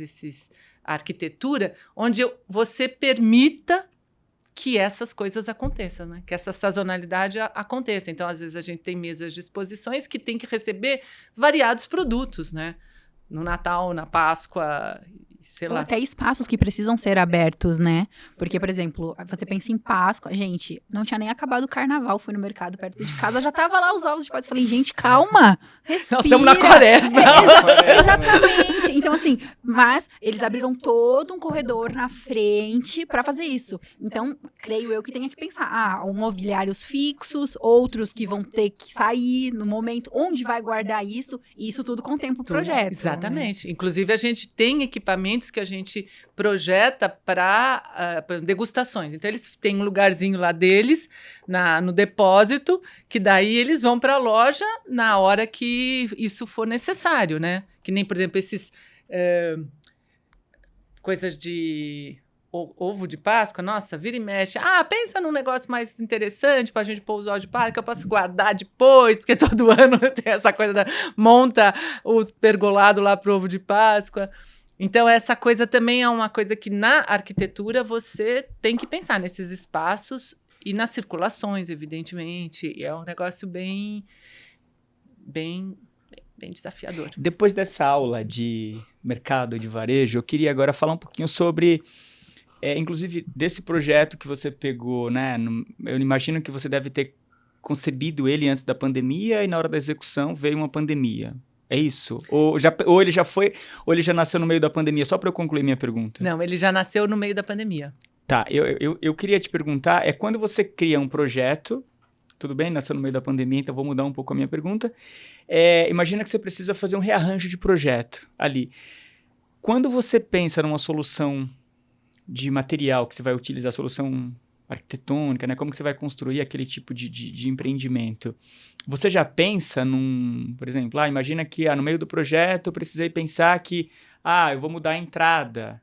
a arquitetura, onde você permita que essas coisas aconteçam, né? Que essa sazonalidade aconteça. Então, às vezes, a gente tem mesas de exposições que tem que receber variados produtos, né? No Natal, na Páscoa, sei lá. Ou até espaços que precisam ser abertos, né? Porque, por exemplo, você pensa em Páscoa. Gente, não tinha nem acabado o carnaval. Fui no mercado perto de casa, já tava lá os ovos de Páscoa. Falei, gente, calma, respira. Nós estamos na quaresma. Exatamente. Então, assim, mas eles abriram todo um corredor na frente para fazer isso. Então, creio eu que tenha que pensar, mobiliários fixos, outros que vão ter que sair no momento, onde vai guardar isso, e isso tudo contempla o projeto. Exatamente. Né? Inclusive, a gente tem equipamentos equipamentos que a gente projeta para degustações. Então, eles têm um lugarzinho lá deles, no depósito, que daí eles vão para a loja na hora que isso for necessário, né? Que nem, por exemplo, esses coisas de ovo de Páscoa, nossa, vira e mexe. Pensa num negócio mais interessante para a gente pôr os ovos de Páscoa, que eu posso guardar depois, porque todo ano tem essa coisa monta o pergolado lá pro ovo de Páscoa. Então, essa coisa também é uma coisa que na arquitetura você tem que pensar nesses espaços e nas circulações, evidentemente. E é um negócio bem desafiador. Depois dessa aula de mercado de varejo, eu queria agora falar um pouquinho sobre, inclusive, desse projeto que você pegou, né? Eu imagino que você deve ter concebido ele antes da pandemia e na hora da execução veio uma pandemia. É isso? Ou ele já nasceu no meio da pandemia? Só para eu concluir minha pergunta. Não, ele já nasceu no meio da pandemia. Tá, eu queria te perguntar, quando você cria um projeto, tudo bem, nasceu no meio da pandemia, então vou mudar um pouco a minha pergunta. Imagina que você precisa fazer um rearranjo de projeto ali. Quando você pensa numa solução de material que você vai utilizar, solução arquitetônica, né? Como que você vai construir aquele tipo de empreendimento? Você já pensa por exemplo, imagina que no meio do projeto eu precisei pensar que, eu vou mudar a entrada.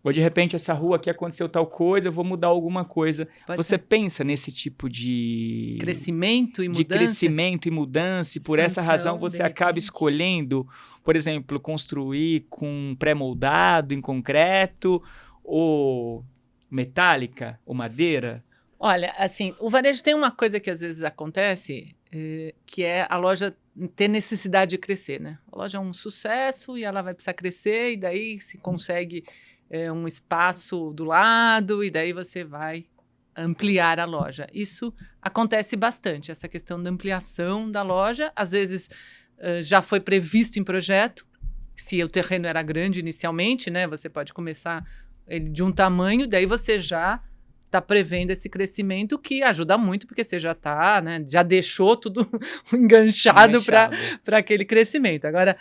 Ou de repente essa rua aqui aconteceu tal coisa, eu vou mudar alguma coisa. Você pensa nesse tipo de crescimento e mudança? De crescimento e mudança, e por essa razão você acaba escolhendo, por exemplo, construir com pré-moldado em concreto, ou metálica, ou madeira? Olha, assim, o varejo tem uma coisa que às vezes acontece, que é a loja ter necessidade de crescer, né? A loja é um sucesso e ela vai precisar crescer, e daí se consegue um espaço do lado, e daí você vai ampliar a loja. Isso acontece bastante, essa questão da ampliação da loja. Às vezes já foi previsto em projeto, se o terreno era grande inicialmente, né? Você pode começar ele de um tamanho, daí você já está prevendo esse crescimento, que ajuda muito, porque você já está, né, já deixou tudo enganchado para aquele crescimento. Agora,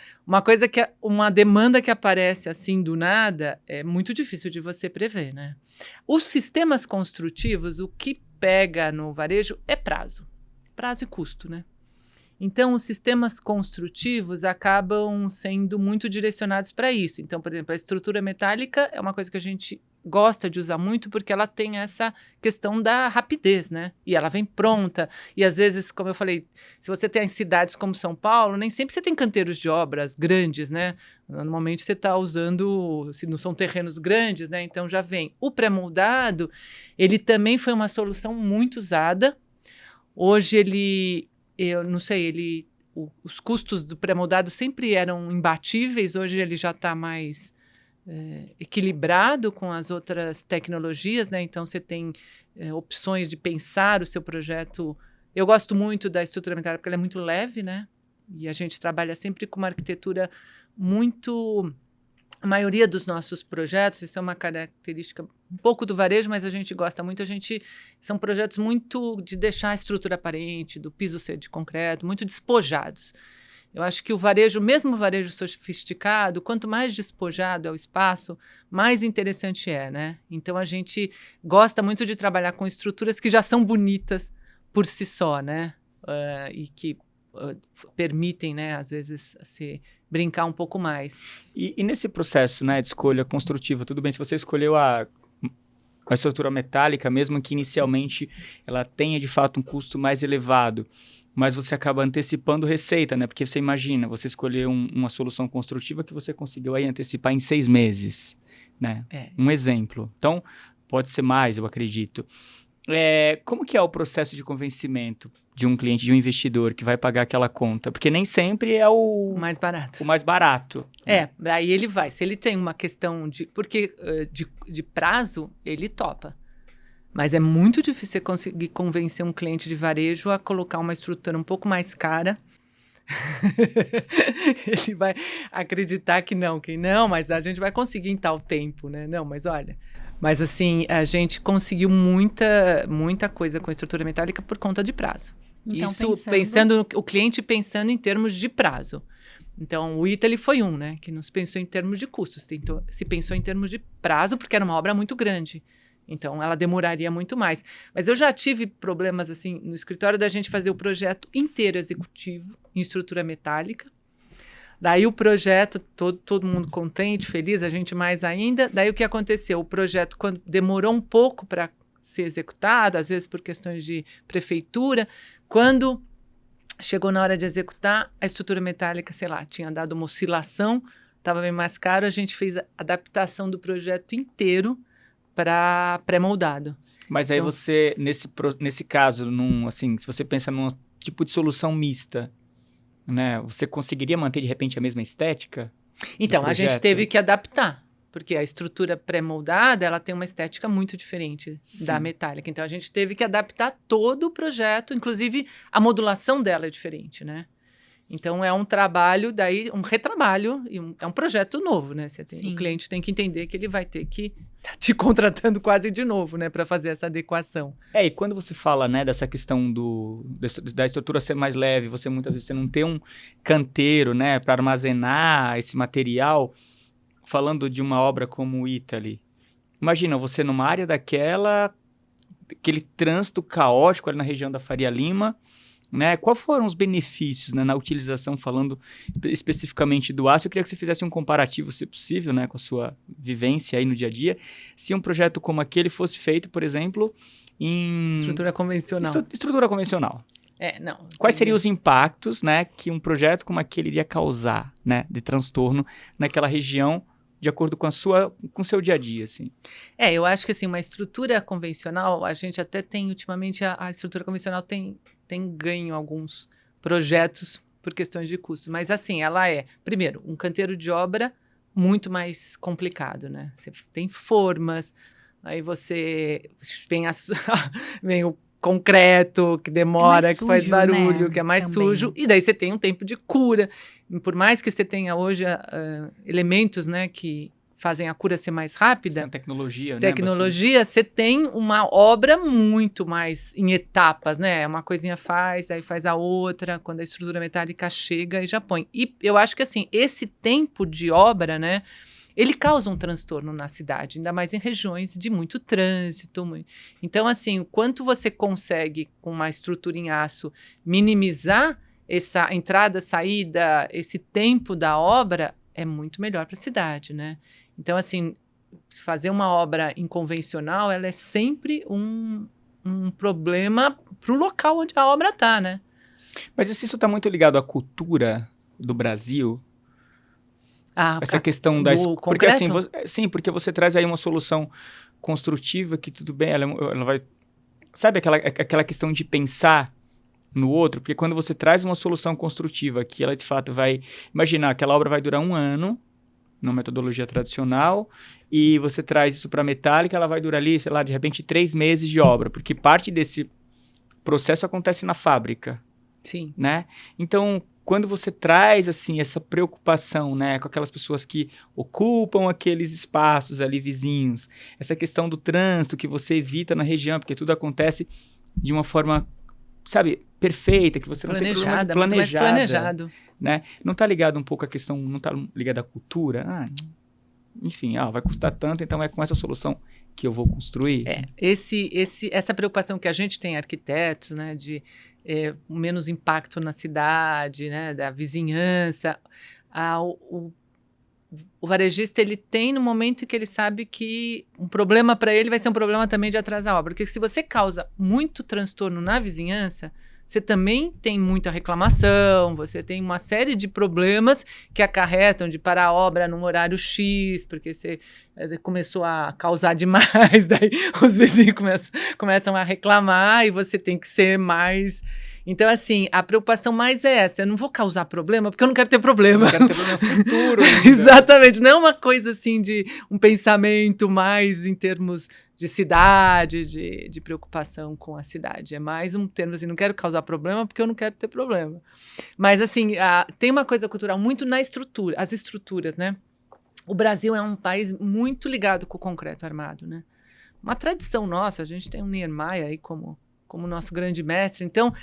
uma demanda que aparece assim do nada é muito difícil de você prever, né? Os sistemas construtivos, o que pega no varejo é prazo e custo, né? Então, os sistemas construtivos acabam sendo muito direcionados para isso. Então, por exemplo, a estrutura metálica é uma coisa que a gente gosta de usar muito, porque ela tem essa questão da rapidez, né? E ela vem pronta. E às vezes, como eu falei, se você tem cidades como São Paulo, nem sempre você tem canteiros de obras grandes, né? Normalmente você está usando, se não são terrenos grandes, né? Então já vem. O pré-moldado, ele também foi uma solução muito usada. Hoje eu não sei, os custos do pré-moldado sempre eram imbatíveis, hoje ele já está mais equilibrado com as outras tecnologias, né? Então você tem opções de pensar o seu projeto. Eu gosto muito da estrutura metálica porque ela é muito leve, né? E a gente trabalha sempre com uma arquitetura muito... A maioria dos nossos projetos, isso é uma característica um pouco do varejo, mas a gente gosta muito, são projetos muito de deixar a estrutura aparente, do piso ser de concreto, muito despojados. Eu acho que o varejo, mesmo o varejo sofisticado, quanto mais despojado é o espaço, mais interessante é, né? Então, a gente gosta muito de trabalhar com estruturas que já são bonitas por si só, né? E que permitem, né, às vezes, se brincar um pouco mais. E nesse processo, né, de escolha construtiva, tudo bem, se você escolheu a estrutura metálica, mesmo que inicialmente ela tenha, de fato, um custo mais elevado, mas você acaba antecipando receita, né? Porque você imagina, você escolheu uma solução construtiva que você conseguiu aí antecipar em 6 meses, né? Um exemplo. Então, pode ser mais, eu acredito. Como que é o processo de convencimento de um cliente, de um investidor que vai pagar aquela conta? Porque nem sempre é o mais barato. O mais barato. Daí ele vai. Se ele tem uma questão de prazo, ele topa. Mas é muito difícil você conseguir convencer um cliente de varejo a colocar uma estrutura um pouco mais cara. Ele vai acreditar que não, mas a gente vai conseguir em tal tempo, né? Não, mas olha... Mas, assim, a gente conseguiu muita coisa com a estrutura metálica por conta de prazo. Então, o cliente pensando em termos de prazo. Então, o Italy foi né, que não se pensou em termos de custos, se pensou em termos de prazo, porque era uma obra muito grande. Então, ela demoraria muito mais. Mas eu já tive problemas, assim, no escritório da gente fazer o projeto inteiro executivo, em estrutura metálica. Daí o projeto, todo mundo contente, feliz, a gente mais ainda. Daí o que aconteceu? O projeto, quando demorou um pouco para ser executado, às vezes por questões de prefeitura, quando chegou na hora de executar, a estrutura metálica, sei lá, tinha dado uma oscilação, estava bem mais caro, a gente fez a adaptação do projeto inteiro para pré-moldado. Mas aí você, nesse caso, assim, se você pensa num tipo de solução mista, né, você conseguiria manter, de repente, a mesma estética? Então, a gente teve que adaptar, porque a estrutura pré-moldada, ela tem uma estética muito diferente da metálica. Então, a gente teve que adaptar todo o projeto, inclusive a modulação dela é diferente, né? Então, é um trabalho, daí um retrabalho, é um projeto novo, né? O cliente tem que entender que ele vai ter que estar te contratando quase de novo, né? Para fazer essa adequação. E quando você fala, né, dessa questão da estrutura ser mais leve, muitas vezes você não ter um canteiro, né, para armazenar esse material, falando de uma obra como o Italy, imagina você numa área aquele trânsito caótico ali na região da Faria Lima, né? Quais foram os benefícios, né, na utilização, falando especificamente do aço? Eu queria que você fizesse um comparativo, se possível, né, com a sua vivência aí no dia a dia, se um projeto como aquele fosse feito, por exemplo, em... Estrutura convencional. Estrutura convencional. Não. Quais seriam os impactos, né, que um projeto como aquele iria causar, né, de transtorno naquela região, de acordo com o seu dia a dia, assim? Eu acho que, assim, uma estrutura convencional, a gente até tem, ultimamente, a estrutura convencional tem ganho alguns projetos por questões de custo. Mas, assim, ela primeiro, um canteiro de obra muito mais complicado, né? Você tem formas, aí você vem o concreto, que demora, que faz barulho, né? Que é mais sujo, e daí você tem um tempo de cura. Por mais que você tenha hoje elementos, né, que fazem a cura ser mais rápida, tem tecnologia, né, você tem uma obra muito mais em etapas, né? Uma coisinha faz, aí faz a outra, quando a estrutura metálica chega e já põe. E eu acho que, assim, esse tempo de obra, né, ele causa um transtorno na cidade, ainda mais em regiões de muito trânsito. Então, assim, o quanto você consegue, com uma estrutura em aço, minimizar essa entrada, saída, esse tempo da obra, é muito melhor para a cidade, né? Então, assim, fazer uma obra inconvencional, ela é sempre um problema para o local onde a obra está, né? Mas isso está muito ligado à cultura do Brasil? Essa questão da... Porque, assim, porque você traz aí uma solução construtiva que, tudo bem, ela vai... Sabe aquela questão de pensar no outro? Porque quando você traz uma solução construtiva que ela, de fato, vai... Imaginar, aquela obra vai durar 1 ano, numa metodologia tradicional, e você traz isso para a metálica, ela vai durar ali, sei lá, de repente 3 meses de obra, porque parte desse processo acontece na fábrica. Sim. Né? Então, quando você traz, assim, essa preocupação, né, com aquelas pessoas que ocupam aqueles espaços ali vizinhos, essa questão do trânsito que você evita na região, porque tudo acontece de uma forma, sabe, perfeita, que você não tem problema de planejado. Né? Não está ligado um pouco à questão, não está ligado à cultura? Enfim, vai custar tanto, então é com essa solução que eu vou construir. Essa preocupação que a gente tem, arquitetos, né, de menos impacto na cidade, né, da vizinhança. O varejista, ele tem no momento que ele sabe que um problema para ele vai ser um problema também de atrasar a obra. Porque se você causa muito transtorno na vizinhança, você também tem muita reclamação, você tem uma série de problemas que acarretam de parar a obra num horário X, porque você começou a causar demais, daí os vizinhos começam a reclamar e você tem que ser mais... Então, assim, a preocupação mais é essa. Eu não vou causar problema, porque eu não quero ter problema. Eu não quero ter problema futuro ainda. Exatamente. Não é uma coisa, assim, de um pensamento mais em termos de cidade, de preocupação com a cidade. É mais um termo, assim, não quero causar problema, porque eu não quero ter problema. Mas, assim, tem uma coisa cultural muito na estrutura, as estruturas, né? O Brasil é um país muito ligado com o concreto armado, né? Uma tradição nossa, a gente tem o Niemeyer aí como nosso grande mestre. Então,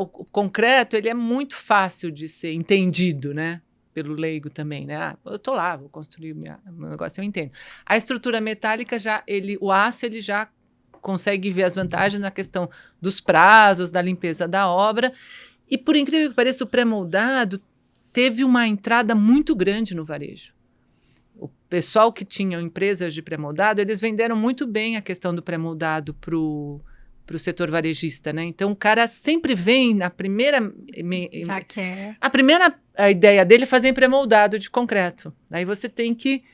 o concreto, ele é muito fácil de ser entendido, né? pelo leigo também, né? Eu tô lá, vou construir meu negócio, eu entendo. A estrutura metálica, o aço, ele já consegue ver as vantagens na questão dos prazos, da limpeza da obra. E, por incrível que pareça, o pré-moldado teve uma entrada muito grande no varejo. O pessoal que tinha empresas de pré-moldado, eles venderam muito bem a questão do pré-moldado para o setor varejista, né? Então, o cara sempre vem na primeira... Já quer. A ideia dele é fazer em pré-moldado de concreto. Aí você tem que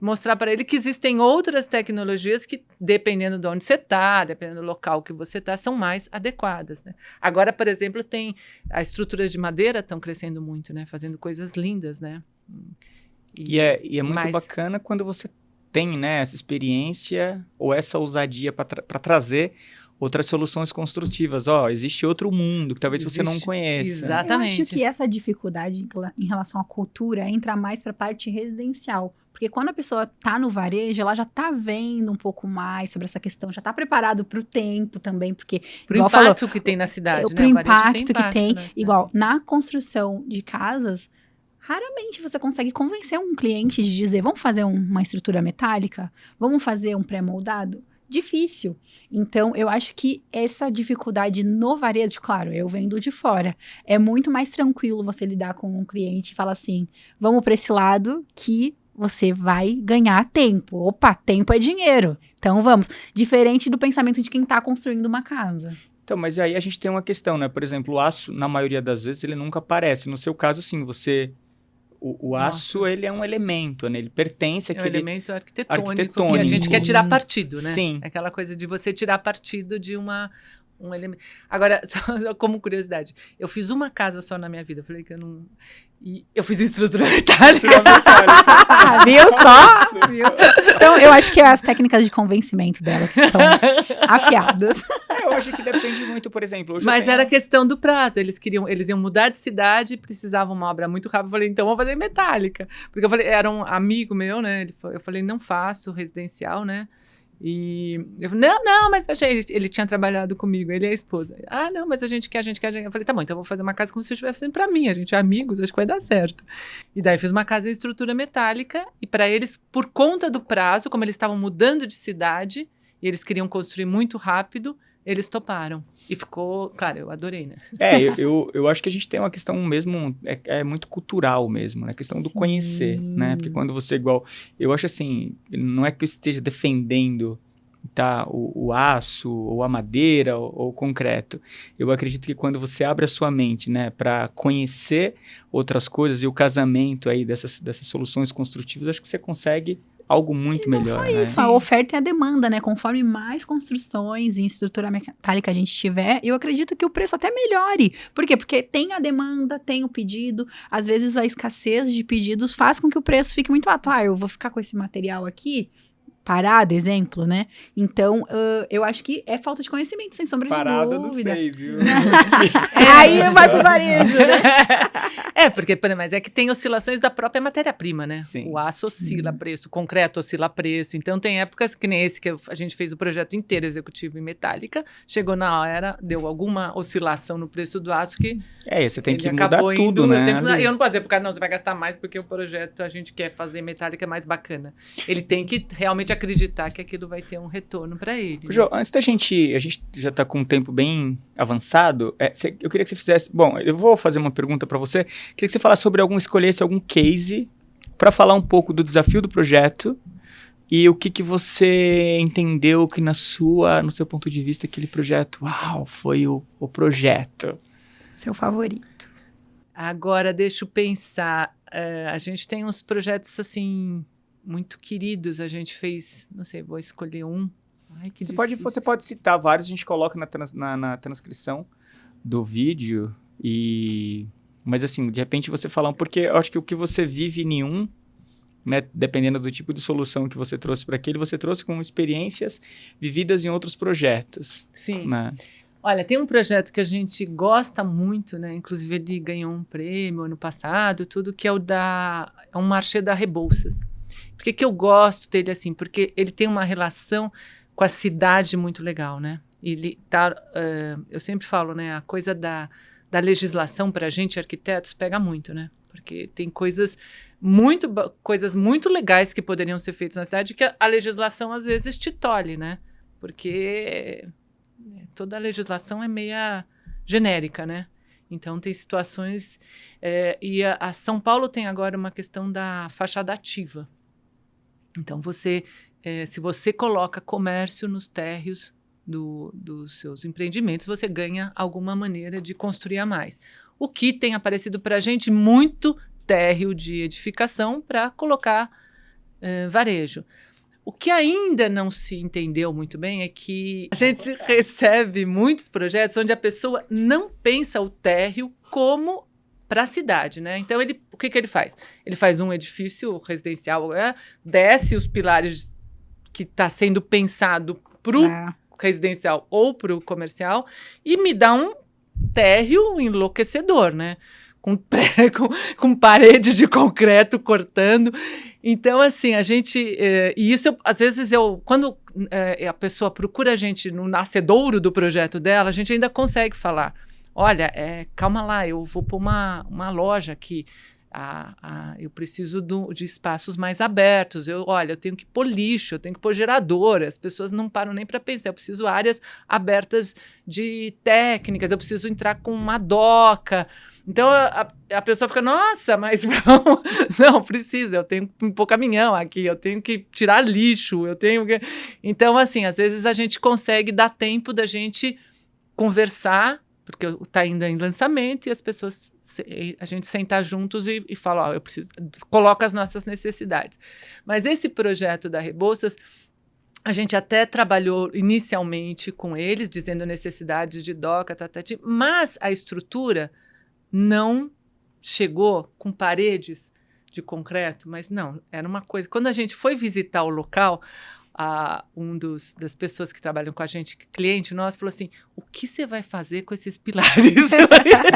mostrar para ele que existem outras tecnologias que, dependendo de onde você está, dependendo do local que você está, são mais adequadas, né? Agora, por exemplo, as estruturas de madeira estão crescendo muito, né? Fazendo coisas lindas, né? E é muito bacana quando você tem, né, essa experiência ou essa ousadia para trazer outras soluções construtivas. Existe outro mundo que talvez você não conheça. Exatamente. Eu acho que essa dificuldade em relação à cultura entra mais para a parte residencial. Porque quando a pessoa está no varejo, ela já está vendo um pouco mais sobre essa questão, já está preparado para o tempo também, porque... Para o impacto que tem na cidade, né? Para o impacto que tem. Né? Igual, na construção de casas, raramente você consegue convencer um cliente de dizer, vamos fazer uma estrutura metálica? Vamos fazer um pré-moldado? Difícil. Então, eu acho que essa dificuldade no varejo, claro, eu vendo de fora, é muito mais tranquilo você lidar com um cliente e falar assim, vamos para esse lado que você vai ganhar tempo. Opa, tempo é dinheiro. Então, vamos. Diferente do pensamento de quem está construindo uma casa. Então, mas aí a gente tem uma questão, né? Por exemplo, o aço, na maioria das vezes, ele nunca aparece. No seu caso, sim, o aço, ele é um elemento, né? Ele pertence àquele... É um elemento arquitetônico que a gente quer tirar partido, né? Sim. Aquela coisa de você tirar partido de um elemento. Agora, só como curiosidade, eu fiz uma casa só na minha vida. Eu falei que eu não... E eu fiz estrutura metálica. Viu só? Viu só? Então, eu acho que é as técnicas de convencimento dela que estão afiadas. Eu acho que depende muito, por exemplo... Mas era questão do prazo. Eles iam mudar de cidade, precisavam uma obra muito rápida. Eu falei, então vamos fazer metálica. Porque eu falei, era um amigo meu, né? Eu falei, não faço residencial, né? E eu falei, não, mas ele tinha trabalhado comigo, ele e a esposa. Não, mas a gente quer. Eu falei, tá bom, então eu vou fazer uma casa como se eu estivesse fazendo pra mim, a gente é amigos, acho que vai dar certo. E daí fiz uma casa em estrutura metálica, e para eles, por conta do prazo, como eles estavam mudando de cidade, e eles queriam construir muito rápido, eles toparam. E ficou, claro, eu adorei, né? Eu acho que a gente tem uma questão mesmo, é muito cultural mesmo, né? A questão do conhecer, né? Porque quando você eu acho assim, não é que eu esteja defendendo, tá, o aço, ou a madeira, ou o concreto. Eu acredito que quando você abre a sua mente, né, para conhecer outras coisas e o casamento aí dessas soluções construtivas, acho que você consegue algo muito melhor, não só né? isso, a oferta e a demanda, né? Conforme mais construções em estrutura metálica a gente tiver, eu acredito que o preço até melhore. Por quê? Porque tem a demanda, tem o pedido. Às vezes a escassez de pedidos faz com que o preço fique muito alto. Eu vou ficar com esse material aqui parado, exemplo, né? Então, eu acho que é falta de conhecimento, sem sombra de dúvida. Parada não sei, viu? Aí vai pro varejo, né? Porque, mas é que tem oscilações da própria matéria-prima, né? Sim. O aço oscila preço, o concreto oscila preço. Então, tem épocas que nem esse que a gente fez o projeto inteiro executivo em metálica, chegou na hora, deu alguma oscilação no preço do aço que... você tem que mudar tudo, né? Eu não posso dizer pro cara, não, você vai gastar mais porque o projeto a gente quer fazer metálica mais bacana. Ele tem que realmente acreditar que aquilo vai ter um retorno para ele. Jô, antes da gente... A gente já está com um tempo bem avançado. Eu queria que você fizesse... Bom, eu vou fazer uma pergunta para você. Queria que você falasse escolhesse algum case para falar um pouco do desafio do projeto e o que você entendeu que no seu ponto de vista, aquele projeto, foi o projeto. Seu favorito. Agora, deixa eu pensar. A gente tem uns projetos, assim... muito queridos, a gente fez, não sei, vou escolher um. Você pode citar vários, a gente coloca na transcrição do vídeo, mas assim, de repente você falar, porque eu acho que o que você vive em um, né, dependendo do tipo de solução que você trouxe para aquele, você trouxe com experiências vividas em outros projetos. Sim. Né? Olha, tem um projeto que a gente gosta muito, né? Inclusive ele ganhou um prêmio ano passado, tudo, que é é um marché da Rebouças. Por que eu gosto dele assim? Porque ele tem uma relação com a cidade muito legal, né? Ele tá, eu sempre falo, né? A coisa da legislação para a gente, arquitetos, pega muito, né? Porque tem coisas muito legais que poderiam ser feitas na cidade que a legislação às vezes te tolhe, né? Porque toda a legislação é meia genérica, né? Então tem situações... e a São Paulo tem agora uma questão da fachada ativa. Então se você coloca comércio nos térreos dos seus empreendimentos, você ganha alguma maneira de construir a mais. O que tem aparecido para a gente muito térreo de edificação para colocar varejo. O que ainda não se entendeu muito bem é que a gente recebe muitos projetos onde a pessoa não pensa o térreo como para a cidade, né? Então, o que ele faz? Ele faz um edifício residencial, desce os pilares que está sendo pensado para o residencial ou para o comercial e me dá um térreo enlouquecedor, né? Com parede de concreto cortando. Então, assim, a gente... e isso, às vezes, quando a pessoa procura a gente no nascedouro do projeto dela, a gente ainda consegue falar, olha, calma lá, eu vou pôr uma loja aqui, eu preciso de espaços mais abertos, eu tenho que pôr lixo, eu tenho que pôr gerador, as pessoas não param nem para pensar, eu preciso áreas abertas de técnicas, eu preciso entrar com uma doca. Então, a pessoa fica, nossa, mas não precisa, eu tenho que pôr caminhão aqui, eu tenho que tirar lixo, eu tenho que... Então, assim, às vezes a gente consegue dar tempo da gente conversar, porque está ainda em lançamento, e as pessoas, a gente sentar juntos e fala, eu preciso, coloca as nossas necessidades. Mas esse projeto da Rebouças, a gente até trabalhou inicialmente com eles, dizendo necessidades de doca, mas a estrutura não chegou com paredes de concreto, mas não, era uma coisa... Quando a gente foi visitar o local, das pessoas que trabalham com a gente, cliente nosso, falou assim, o que você vai fazer com esses pilares? Eu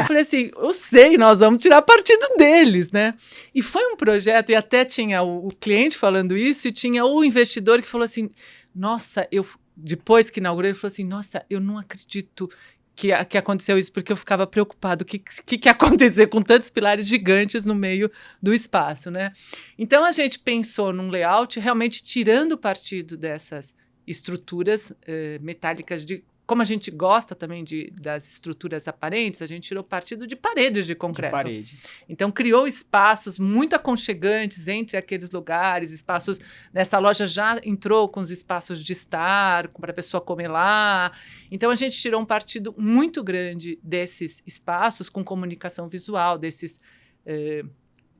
falei assim, eu sei, nós vamos tirar partido deles, né? E foi um projeto, e até tinha o cliente falando isso, e tinha o investidor que falou assim, nossa, depois que inaugurei, ele falou assim, nossa, eu não acredito que aconteceu isso, porque eu ficava preocupado, o que ia acontecer com tantos pilares gigantes no meio do espaço, né? Então, a gente pensou num layout realmente tirando partido dessas estruturas metálicas, como a gente gosta também das estruturas aparentes, a gente tirou partido de paredes de concreto. De paredes. Então, criou espaços muito aconchegantes entre aqueles lugares, espaços... Nessa loja já entrou com os espaços de estar, para a pessoa comer lá. Então, a gente tirou um partido muito grande desses espaços com comunicação visual, desses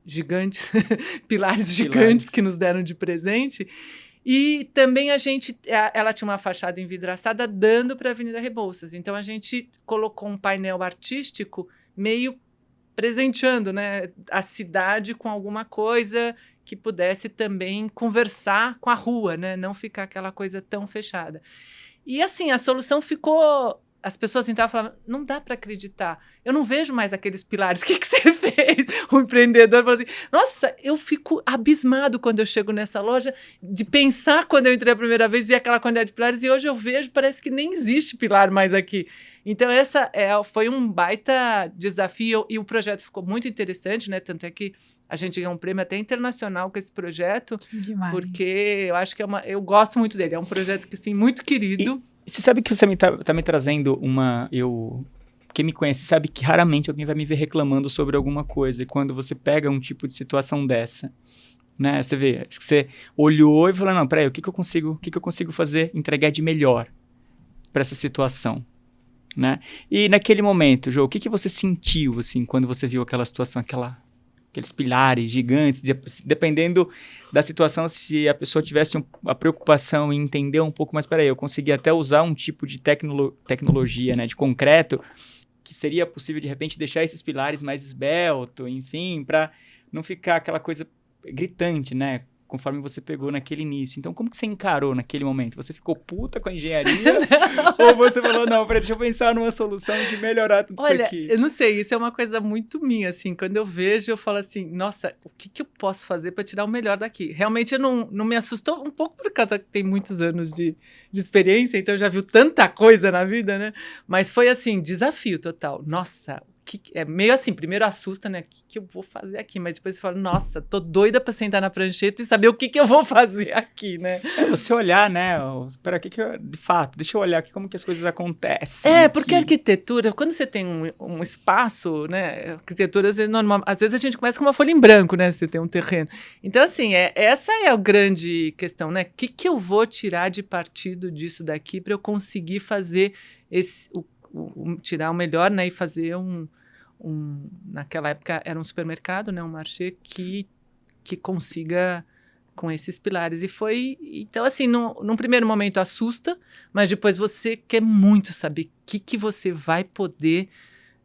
gigantes, pilares gigantes que nos deram de presente. E também ela tinha uma fachada envidraçada dando para a Avenida Rebouças. Então, a gente colocou um painel artístico meio presenteando, né, a cidade com alguma coisa que pudesse também conversar com a rua, né, não ficar aquela coisa tão fechada. E, assim, a solução ficou... As pessoas entravam e falavam, não dá para acreditar, eu não vejo mais aqueles pilares, o que você fez? O empreendedor falou assim, nossa, eu fico abismado quando eu chego nessa loja, de pensar quando eu entrei a primeira vez, vi aquela quantidade de pilares, e hoje eu vejo, parece que nem existe pilar mais aqui. Então, essa foi um baita desafio, e o projeto ficou muito interessante, né? Tanto é que a gente ganhou um prêmio até internacional com esse projeto, porque eu acho que eu gosto muito dele, é um projeto que, assim, muito querido. Você sabe que você tá me trazendo quem me conhece sabe que raramente alguém vai me ver reclamando sobre alguma coisa. E quando você pega um tipo de situação dessa, né? Você vê, acho que você olhou e falou, não, peraí, o que eu consigo fazer, entregar de melhor para essa situação, né? E naquele momento, Jô, o que você sentiu, assim, quando você viu aquela situação, aqueles pilares gigantes, dependendo da situação, se a pessoa tivesse a preocupação em entender um pouco mais, peraí, eu consegui até usar um tipo de tecnologia, né, de concreto, que seria possível, de repente, deixar esses pilares mais esbelto, enfim, para não ficar aquela coisa gritante, né, conforme você pegou naquele início. Então, como que você encarou naquele momento? Você ficou puta com a engenharia? Ou você falou, não, peraí, deixa eu pensar numa solução de melhorar tudo isso aqui? Olha, eu não sei, isso é uma coisa muito minha, assim, quando eu vejo, eu falo assim, nossa, o que eu posso fazer para tirar o melhor daqui? Realmente, não me assustou um pouco por causa que tem muitos anos de experiência, então eu já vi tanta coisa na vida, né? Mas foi, assim, desafio total. Nossa, o é meio assim, primeiro assusta, né? O que eu vou fazer aqui? Mas depois você fala, nossa, tô doida pra sentar na prancheta e saber o que eu vou fazer aqui, né? Você olhar, né? Espera, de fato, deixa eu olhar aqui como que as coisas acontecem. Porque a arquitetura, quando você tem um espaço, né? Arquitetura, às vezes a gente começa com uma folha em branco, né? Você tem um terreno. Então, assim, essa é a grande questão, né? O que eu vou tirar de partido disso daqui para eu conseguir fazer tirar o melhor, né? E fazer naquela época era um supermercado, né? Um marché que consiga com esses pilares. Então, assim, num primeiro momento assusta, mas depois você quer muito saber o que você vai poder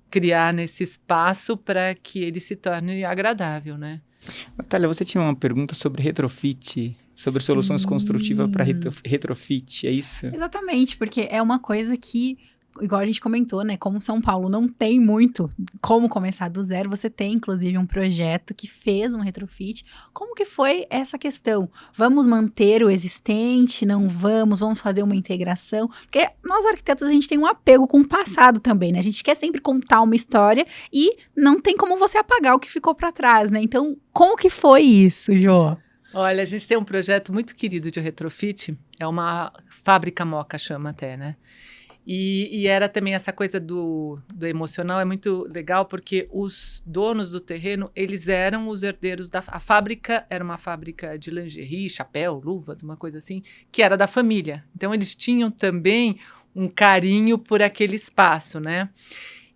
criar nesse espaço para que ele se torne agradável, né? Natália, você tinha uma pergunta sobre retrofit, sobre soluções construtivas para retrofit, é isso? Exatamente, porque é uma coisa que, igual a gente comentou, né? Como São Paulo não tem muito como começar do zero, você tem, inclusive, um projeto que fez um retrofit. Como que foi essa questão? Vamos manter o existente? Não vamos? Vamos fazer uma integração? Porque nós, arquitetos, a gente tem um apego com o passado também, né? A gente quer sempre contar uma história e não tem como você apagar o que ficou para trás, né? Então, como que foi isso, Jô? Olha, a gente tem um projeto muito querido de retrofit, é uma fábrica Moca, chama até, né? E era também essa coisa do emocional, é muito legal, porque os donos do terreno, eles eram os herdeiros a fábrica era uma fábrica de lingerie, chapéu, luvas, uma coisa assim, que era da família. Então, eles tinham também um carinho por aquele espaço, né?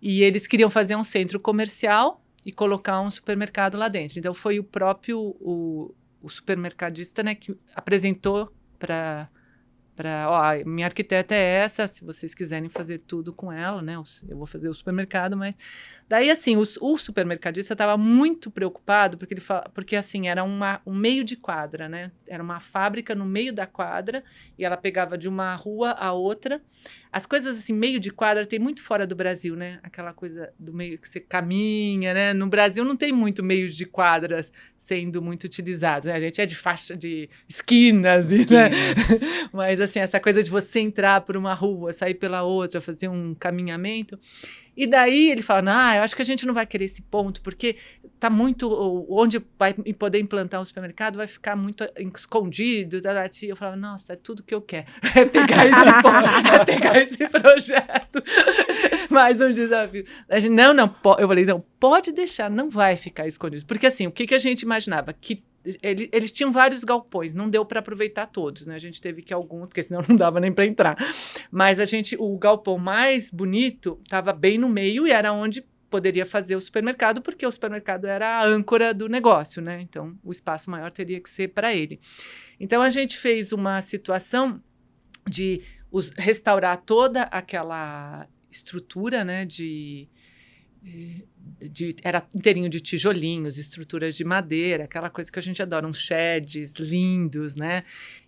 E eles queriam fazer um centro comercial e colocar um supermercado lá dentro. Então, foi o próprio o supermercadista, né, que apresentou minha arquiteta é essa, se vocês quiserem fazer tudo com ela, né, eu vou fazer o supermercado, mas... Daí, assim, o supermercadista estava muito preocupado, porque assim, era um meio de quadra, né, era uma fábrica no meio da quadra, e ela pegava de uma rua a outra. As coisas, assim, meio de quadra tem muito fora do Brasil, né, aquela coisa do meio que você caminha, né, no Brasil não tem muito meios de quadras sendo muito utilizados, né, a gente é de faixa de esquinas. Né? Mas, assim, essa coisa de você entrar por uma rua, sair pela outra, fazer um caminhamento. E daí ele fala, eu acho que a gente não vai querer esse ponto, porque tá muito, onde vai poder implantar um supermercado vai ficar muito escondido. Eu falava, nossa, é tudo que eu quero, é pegar esse projeto. Mais um desafio. A gente, eu falei, não, pode deixar, não vai ficar escondido. Porque assim, o que a gente imaginava? Que eles tinham vários galpões, não deu para aproveitar todos, né? A gente teve que porque senão não dava nem para entrar. Mas o galpão mais bonito estava bem no meio e era onde poderia fazer o supermercado, porque o supermercado era a âncora do negócio, né? Então, o espaço maior teria que ser para ele. Então, a gente fez uma situação de restaurar toda aquela estrutura, né? Era inteirinho de tijolinhos, estruturas de madeira, aquela coisa que a gente adora, uns sheds lindos, né?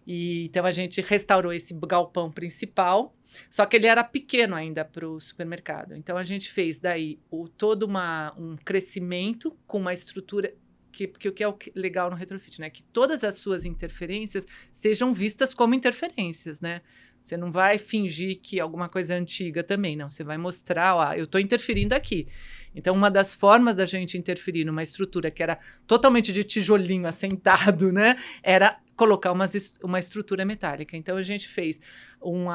Então, a gente restaurou esse galpão principal, só que ele era pequeno ainda para o supermercado. Então, a gente fez daí todo um crescimento com uma estrutura o que é o legal no retrofit, né? Que todas as suas interferências sejam vistas como interferências, né? Você não vai fingir que alguma coisa é antiga também, não. Você vai mostrar, eu estou interferindo aqui. Então, uma das formas da gente interferir numa estrutura que era totalmente de tijolinho assentado, né? Era colocar uma estrutura metálica. Então, a gente fez um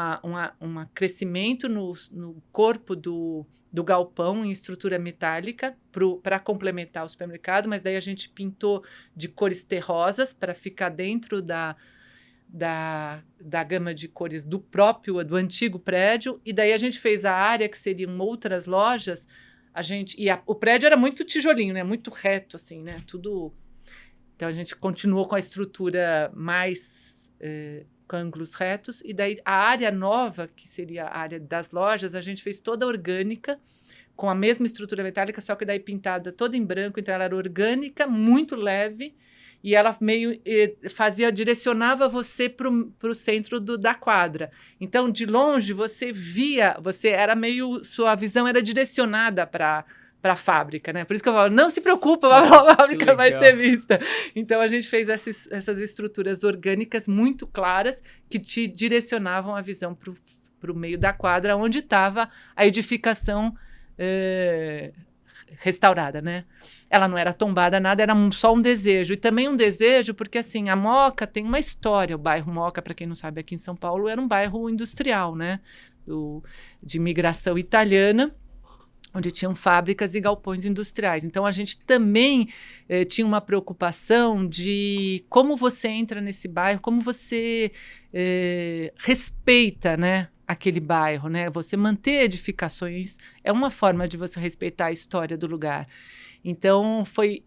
crescimento no corpo do galpão em estrutura metálica para complementar o supermercado, mas daí a gente pintou de cores terrosas para ficar dentro da gama de cores do antigo prédio, e daí a gente fez a área que seriam outras lojas, o prédio era muito tijolinho, né, muito reto, assim, né, tudo... Então, a gente continuou com a estrutura mais com ângulos retos, e daí a área nova, que seria a área das lojas, a gente fez toda orgânica, com a mesma estrutura metálica, só que daí pintada toda em branco, então ela era orgânica, muito leve, e ela direcionava você para o centro da quadra. Então, de longe, você via, sua visão era direcionada para a fábrica, né? Por isso que eu falo, não se preocupa, a fábrica vai ser vista. Então, a gente fez essas estruturas orgânicas muito claras que te direcionavam a visão para o meio da quadra, onde estava a edificação restaurada, né? Ela não era tombada, nada, era só um desejo. E também um desejo porque, assim, a Moca tem uma história. O bairro Moca, para quem não sabe, aqui em São Paulo, era um bairro industrial, né? De imigração italiana, onde tinham fábricas e galpões industriais. Então, a gente também tinha uma preocupação de como você entra nesse bairro, como você respeita, né, aquele bairro, né? Você manter edificações é uma forma de você respeitar a história do lugar. Então, foi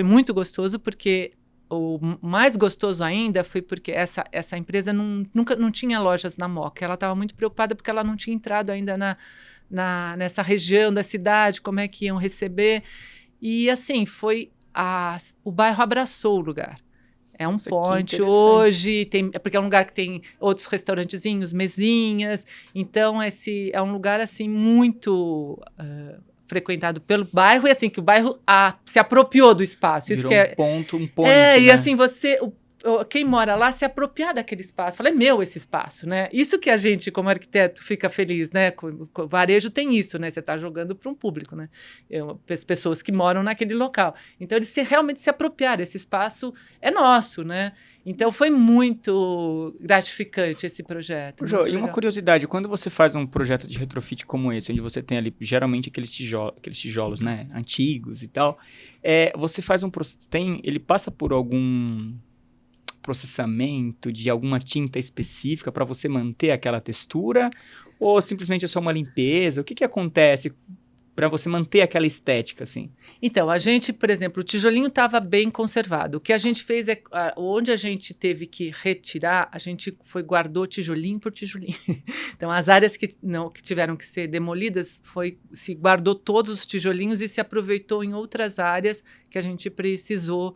muito gostoso, porque o mais gostoso ainda foi porque essa empresa nunca não tinha lojas na Moca. Ela estava muito preocupada porque ela não tinha entrado ainda nessa região da cidade, como é que iam receber. E, assim, o bairro abraçou o lugar. É um point hoje, porque é um lugar que tem outros restaurantezinhos, mesinhas. Então, é um lugar, assim, muito frequentado pelo bairro. E, assim, que o bairro se apropriou do espaço. Virou isso que um point, né? E, assim, quem mora lá se apropriar daquele espaço. Fala, é meu esse espaço, né? Isso que a gente, como arquiteto, fica feliz, né? O varejo tem isso, né? Você está jogando para um público, né? As pessoas que moram naquele local. Então, eles realmente se apropriaram. Esse espaço é nosso, né? Então, foi muito gratificante esse projeto. Jô, e uma curiosidade, quando você faz um projeto de retrofit como esse, onde você tem ali, geralmente, aqueles tijolos, né? Antigos e tal, você faz ele passa por algum processamento de alguma tinta específica para você manter aquela textura, ou simplesmente é só uma limpeza? O que acontece para você manter aquela estética, assim? Então, a gente, por exemplo, o tijolinho estava bem conservado. O que a gente fez onde a gente teve que retirar, a gente guardou tijolinho por tijolinho. Então, as áreas que tiveram que ser demolidas, se guardou todos os tijolinhos e se aproveitou em outras áreas que a gente precisou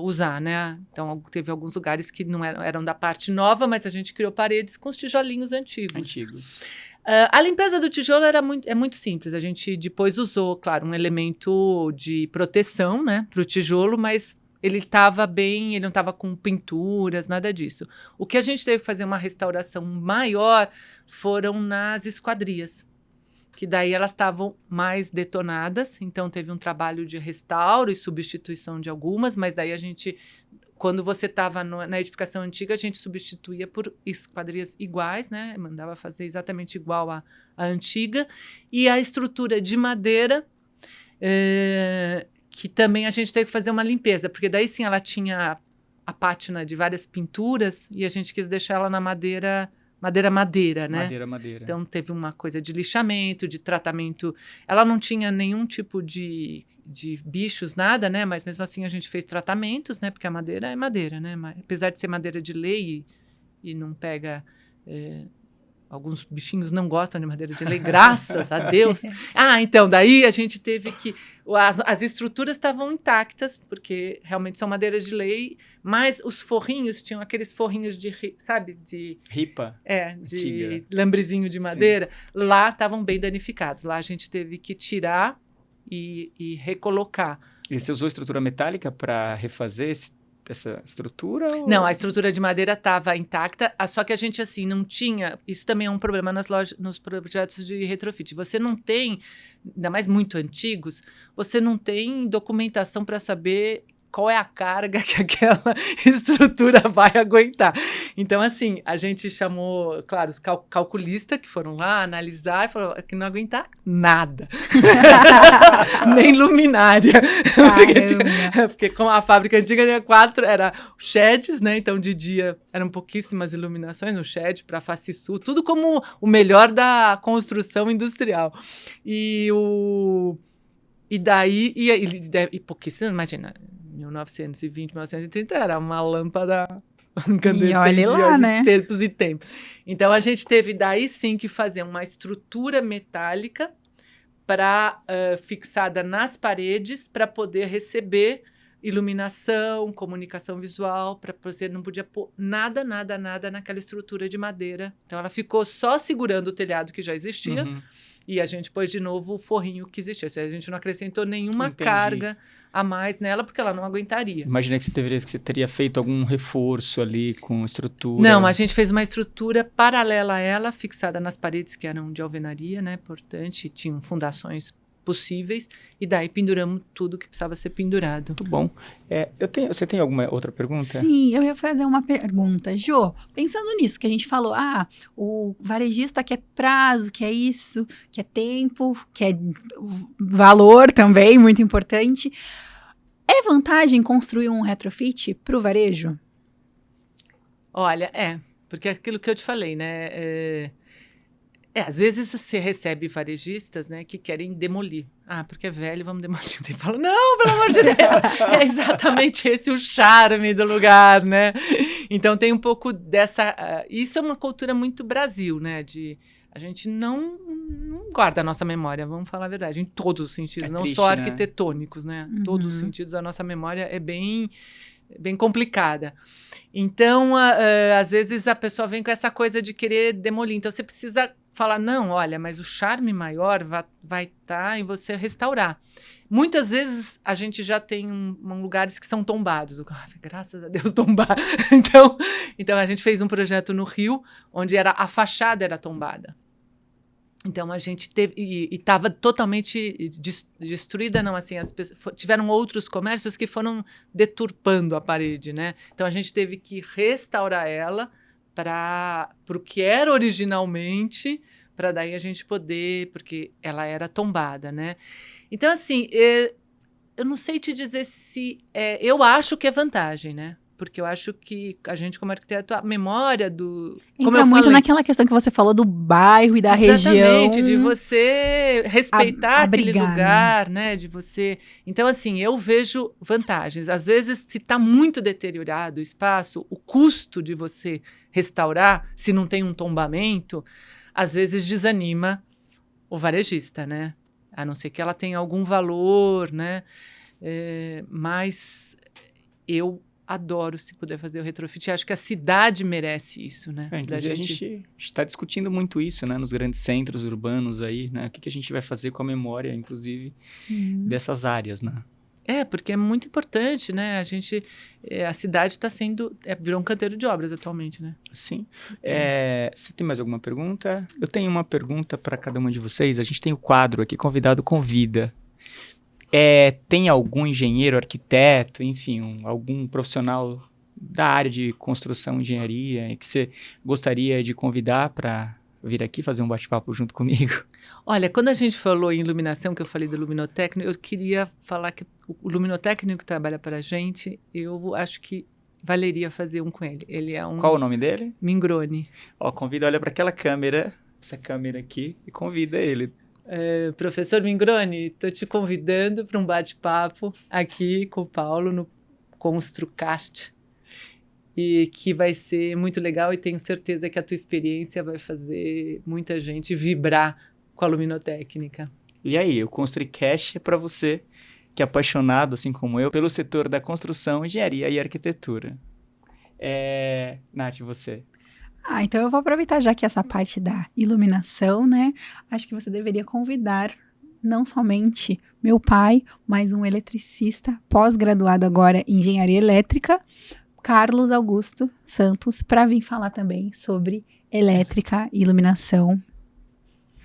usar, né? Então, teve alguns lugares que não eram da parte nova, mas a gente criou paredes com os tijolinhos antigos. A limpeza do tijolo é muito simples. A gente depois usou, claro, um elemento de proteção, né, para o tijolo, mas ele estava bem, ele não estava com pinturas, nada disso. O que a gente teve que fazer uma restauração maior foram nas esquadrias, que daí elas estavam mais detonadas, então teve um trabalho de restauro e substituição de algumas, mas daí quando você estava na edificação antiga, a gente substituía por esquadrias iguais, né? Mandava fazer exatamente igual à antiga. E a estrutura de madeira, que também a gente teve que fazer uma limpeza, porque daí sim ela tinha a pátina de várias pinturas e a gente quis deixar ela na madeira, né? Madeira. Então, teve uma coisa de lixamento, de tratamento. Ela não tinha nenhum tipo de bichos, nada, né? Mas, mesmo assim, a gente fez tratamentos, né? Porque a madeira é madeira, né? Mas, apesar de ser madeira de lei e não pega... alguns bichinhos não gostam de madeira de lei, graças a Deus. Então, daí a gente teve que... As estruturas estavam intactas, porque realmente são madeiras de lei, mas os forrinhos tinham aqueles forrinhos sabe? De ripa. De lambrezinho de madeira. Sim. Lá estavam bem danificados. Lá a gente teve que tirar e recolocar. E você usou estrutura metálica para refazer essa estrutura? Não, a estrutura de madeira estava intacta, só que a gente, assim, não tinha... Isso também é um problema nos projetos de retrofit. Você não tem, ainda mais muito antigos, você não tem documentação para saber qual é a carga que aquela estrutura vai aguentar. Então, assim, a gente chamou, claro, os calculistas que foram lá analisar e falaram que não aguentar nada. Nem luminária. Porque como a fábrica antiga tinha 4, era sheds, né? Então, de dia eram pouquíssimas iluminações no shed para face sul, tudo como o melhor da construção industrial. E daí, pouquíssimas, imagina... 1920, 1930 era uma lâmpada incandescente. E olha lá, né? Tempos e tempos. Então, a gente teve daí sim que fazer uma estrutura metálica fixada nas paredes para poder receber iluminação, comunicação visual, para você não podia pôr nada naquela estrutura de madeira. Então, ela ficou só segurando o telhado que já existia. Uhum. E a gente pôs de novo o forrinho que existia. A gente não acrescentou nenhuma carga a mais nela, porque ela não aguentaria. Imaginei que você teria feito algum reforço ali com estrutura. Não, a gente fez uma estrutura paralela a ela, fixada nas paredes que eram de alvenaria, né? Portanto, tinham fundações possíveis, e daí penduramos tudo que precisava ser pendurado. Muito bom. Você tem alguma outra pergunta? Sim, eu ia fazer uma pergunta. Jô, pensando nisso que a gente falou, o varejista quer prazo, quer isso, quer tempo, quer valor também, muito importante. É vantagem construir um retrofit para o varejo? Olha, porque é aquilo que eu te falei, né? Às vezes você recebe varejistas, né, que querem demolir. Porque é velho, vamos demolir. Você fala, não, pelo amor de Deus. É exatamente esse o charme do lugar, né? Então tem um pouco dessa... isso é uma cultura muito Brasil, né? A gente não guarda a nossa memória, vamos falar a verdade, em todos os sentidos, não triste, só né? arquitetônicos, né? Uhum. Todos os sentidos, a nossa memória é bem complicada. Então, às vezes a pessoa vem com essa coisa de querer demolir. Então, você precisa falar, não, olha, mas o charme maior vai estar em você restaurar. Muitas vezes a gente já tem lugares que são tombados. Graças a Deus, tombar. Então, a gente fez um projeto no Rio, onde a fachada era tombada. Então, a gente teve... E estava totalmente destruída, não, assim, as pessoas... Tiveram outros comércios que foram deturpando a parede, né? Então, a gente teve que restaurar ela para o que era originalmente, para daí a gente poder... Porque ela era tombada, né? Então, assim, eu não sei te dizer se... eu acho que é vantagem, né? Porque eu acho que a gente, como arquiteto, a memória do... Entra muito naquela questão que você falou do bairro e da região. Exatamente, de você respeitar aquele abrigar, lugar, né? De você... Então, assim, eu vejo vantagens. Às vezes, se está muito deteriorado o espaço, o custo de você restaurar, se não tem um tombamento, às vezes desanima o varejista, né? A não ser que ela tenha algum valor, né? Mas eu adoro se puder fazer o retrofit. Acho que a cidade merece isso, né? Inclusive, a gente está discutindo muito isso, né? Nos grandes centros urbanos aí, né? O que a gente vai fazer com a memória, inclusive, dessas áreas, né? Porque é muito importante, né? A cidade está sendo... virou um canteiro de obras atualmente, né? Sim. Você tem mais alguma pergunta? Eu tenho uma pergunta para cada uma de vocês. A gente tem o quadro aqui, Convidado Convida. Tem algum engenheiro, arquiteto, enfim, algum profissional da área de construção, engenharia, que você gostaria de convidar para vir aqui fazer um bate-papo junto comigo? Olha, quando a gente falou em iluminação, que eu falei do luminotécnico, eu queria falar que o luminotécnico que trabalha para a gente, eu acho que valeria fazer um com ele. Ele é um... Qual o nome dele? Mingroni. Convida, olha para aquela câmera, essa câmera aqui, e convida ele. Professor Mingroni, estou te convidando para um bate-papo aqui com o Paulo no ConstruCast, e que vai ser muito legal, e tenho certeza que a tua experiência vai fazer muita gente vibrar com a luminotécnica. E aí, o ConstruCast é para você que é apaixonado, assim como eu, pelo setor da construção, engenharia e arquitetura. Nath, você? Então eu vou aproveitar já que essa parte da iluminação, né? Acho que você deveria convidar não somente meu pai, mas um eletricista pós-graduado agora em engenharia elétrica, Carlos Augusto Santos, para vir falar também sobre elétrica e iluminação.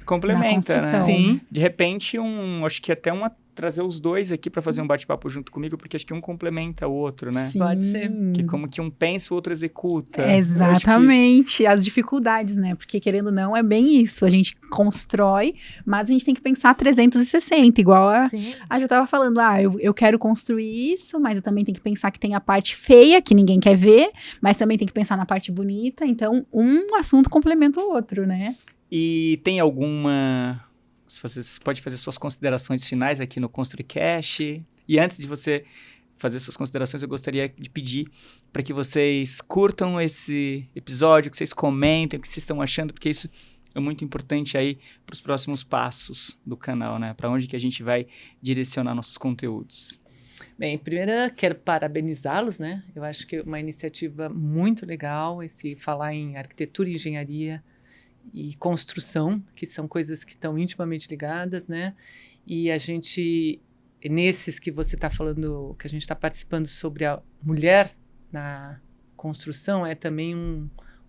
Complementa, né? Sim. De repente, acho que até trazer os dois aqui para fazer um bate-papo junto comigo, porque acho que um complementa o outro, né? Sim. Pode ser. Que como que um pensa, o outro executa. Exatamente, as dificuldades, né? Porque querendo ou não, é bem isso. A gente constrói, mas a gente tem que pensar 360, igual a Ju estava falando. Eu quero construir isso, mas eu também tenho que pensar que tem a parte feia, que ninguém quer ver, mas também tem que pensar na parte bonita. Então, um assunto complementa o outro, né? E tem alguma... Você pode fazer suas considerações finais aqui no ConstruCast. E antes de você fazer suas considerações, eu gostaria de pedir para que vocês curtam esse episódio, que vocês comentem o que vocês estão achando, porque isso é muito importante aí para os próximos passos do canal, né? Para onde que a gente vai direcionar nossos conteúdos. Bem, primeiro quero parabenizá-los, né? Eu acho que é uma iniciativa muito legal, esse falar em arquitetura e engenharia e construção, que são coisas que estão intimamente ligadas, né? E a gente, nesses que você está falando, que a gente está participando sobre a mulher na construção, é também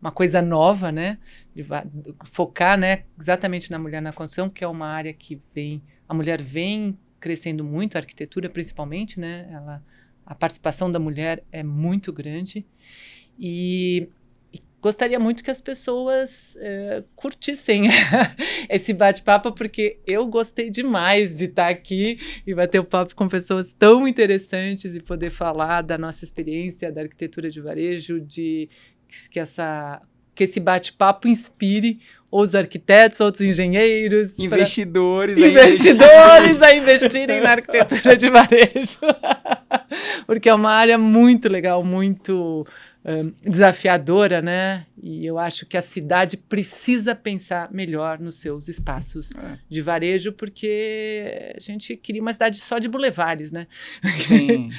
uma coisa nova, né? De focar, né, exatamente na mulher na construção, que é uma área que vem a mulher vem crescendo muito, a arquitetura principalmente, né? A participação da mulher é muito grande e gostaria muito que as pessoas curtissem esse bate-papo, porque eu gostei demais de estar aqui e bater o papo com pessoas tão interessantes e poder falar da nossa experiência, da arquitetura de varejo, que esse bate-papo inspire os arquitetos, outros engenheiros. Investidores A investirem na arquitetura de varejo. Porque é uma área muito legal, muito desafiadora, né? E eu acho que a cidade precisa pensar melhor nos seus espaços de varejo, porque a gente queria uma cidade só de bulevares, né? Sim.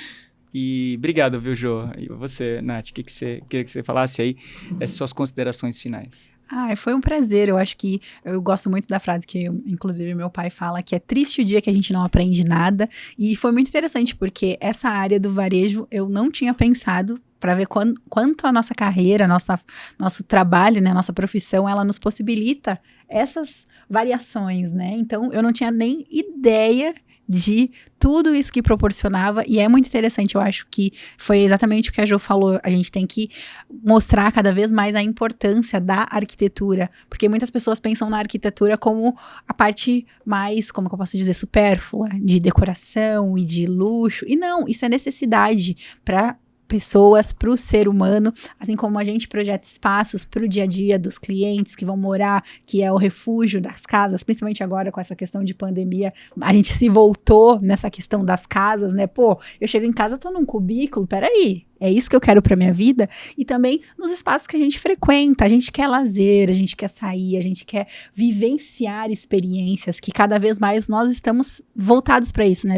E obrigado, viu, Jô? E você, Nath, o que você queria que você falasse aí, essas suas considerações finais? Foi um prazer. Eu acho que eu gosto muito da frase que, inclusive, meu pai fala, que é triste o dia que a gente não aprende nada. E foi muito interessante, porque essa área do varejo eu não tinha pensado, para ver quanto a nossa carreira, nosso trabalho, né, nossa profissão, ela nos possibilita essas variações, né? Então, eu não tinha nem ideia de tudo isso que proporcionava, e é muito interessante. Eu acho que foi exatamente o que a Jo falou, a gente tem que mostrar cada vez mais a importância da arquitetura, porque muitas pessoas pensam na arquitetura como a parte mais, como que eu posso dizer, supérflua, de decoração e de luxo, e não, isso é necessidade para pessoas, para o ser humano, assim como a gente projeta espaços para o dia a dia dos clientes que vão morar, que é o refúgio das casas, principalmente agora com essa questão de pandemia, a gente se voltou nessa questão das casas, né? Pô, eu chego em casa, tô num cubículo, peraí, é isso que eu quero para minha vida? E também nos espaços que a gente frequenta, a gente quer lazer, a gente quer sair, a gente quer vivenciar experiências, que cada vez mais nós estamos voltados para isso, né?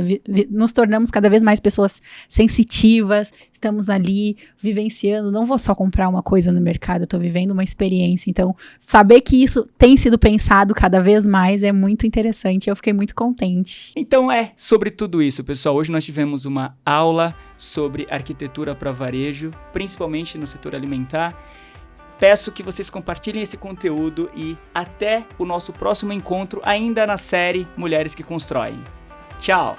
Nos tornamos cada vez mais pessoas sensitivas, estamos ali vivenciando, não vou só comprar uma coisa no mercado, eu tô vivendo uma experiência. Então, saber que isso tem sido pensado cada vez mais é muito interessante, eu fiquei muito contente. Então sobre tudo isso, pessoal. Hoje nós tivemos uma aula sobre arquitetura para varejo, principalmente no setor alimentar. Peço que vocês compartilhem esse conteúdo e até o nosso próximo encontro, ainda na série Mulheres que Constroem. Tchau!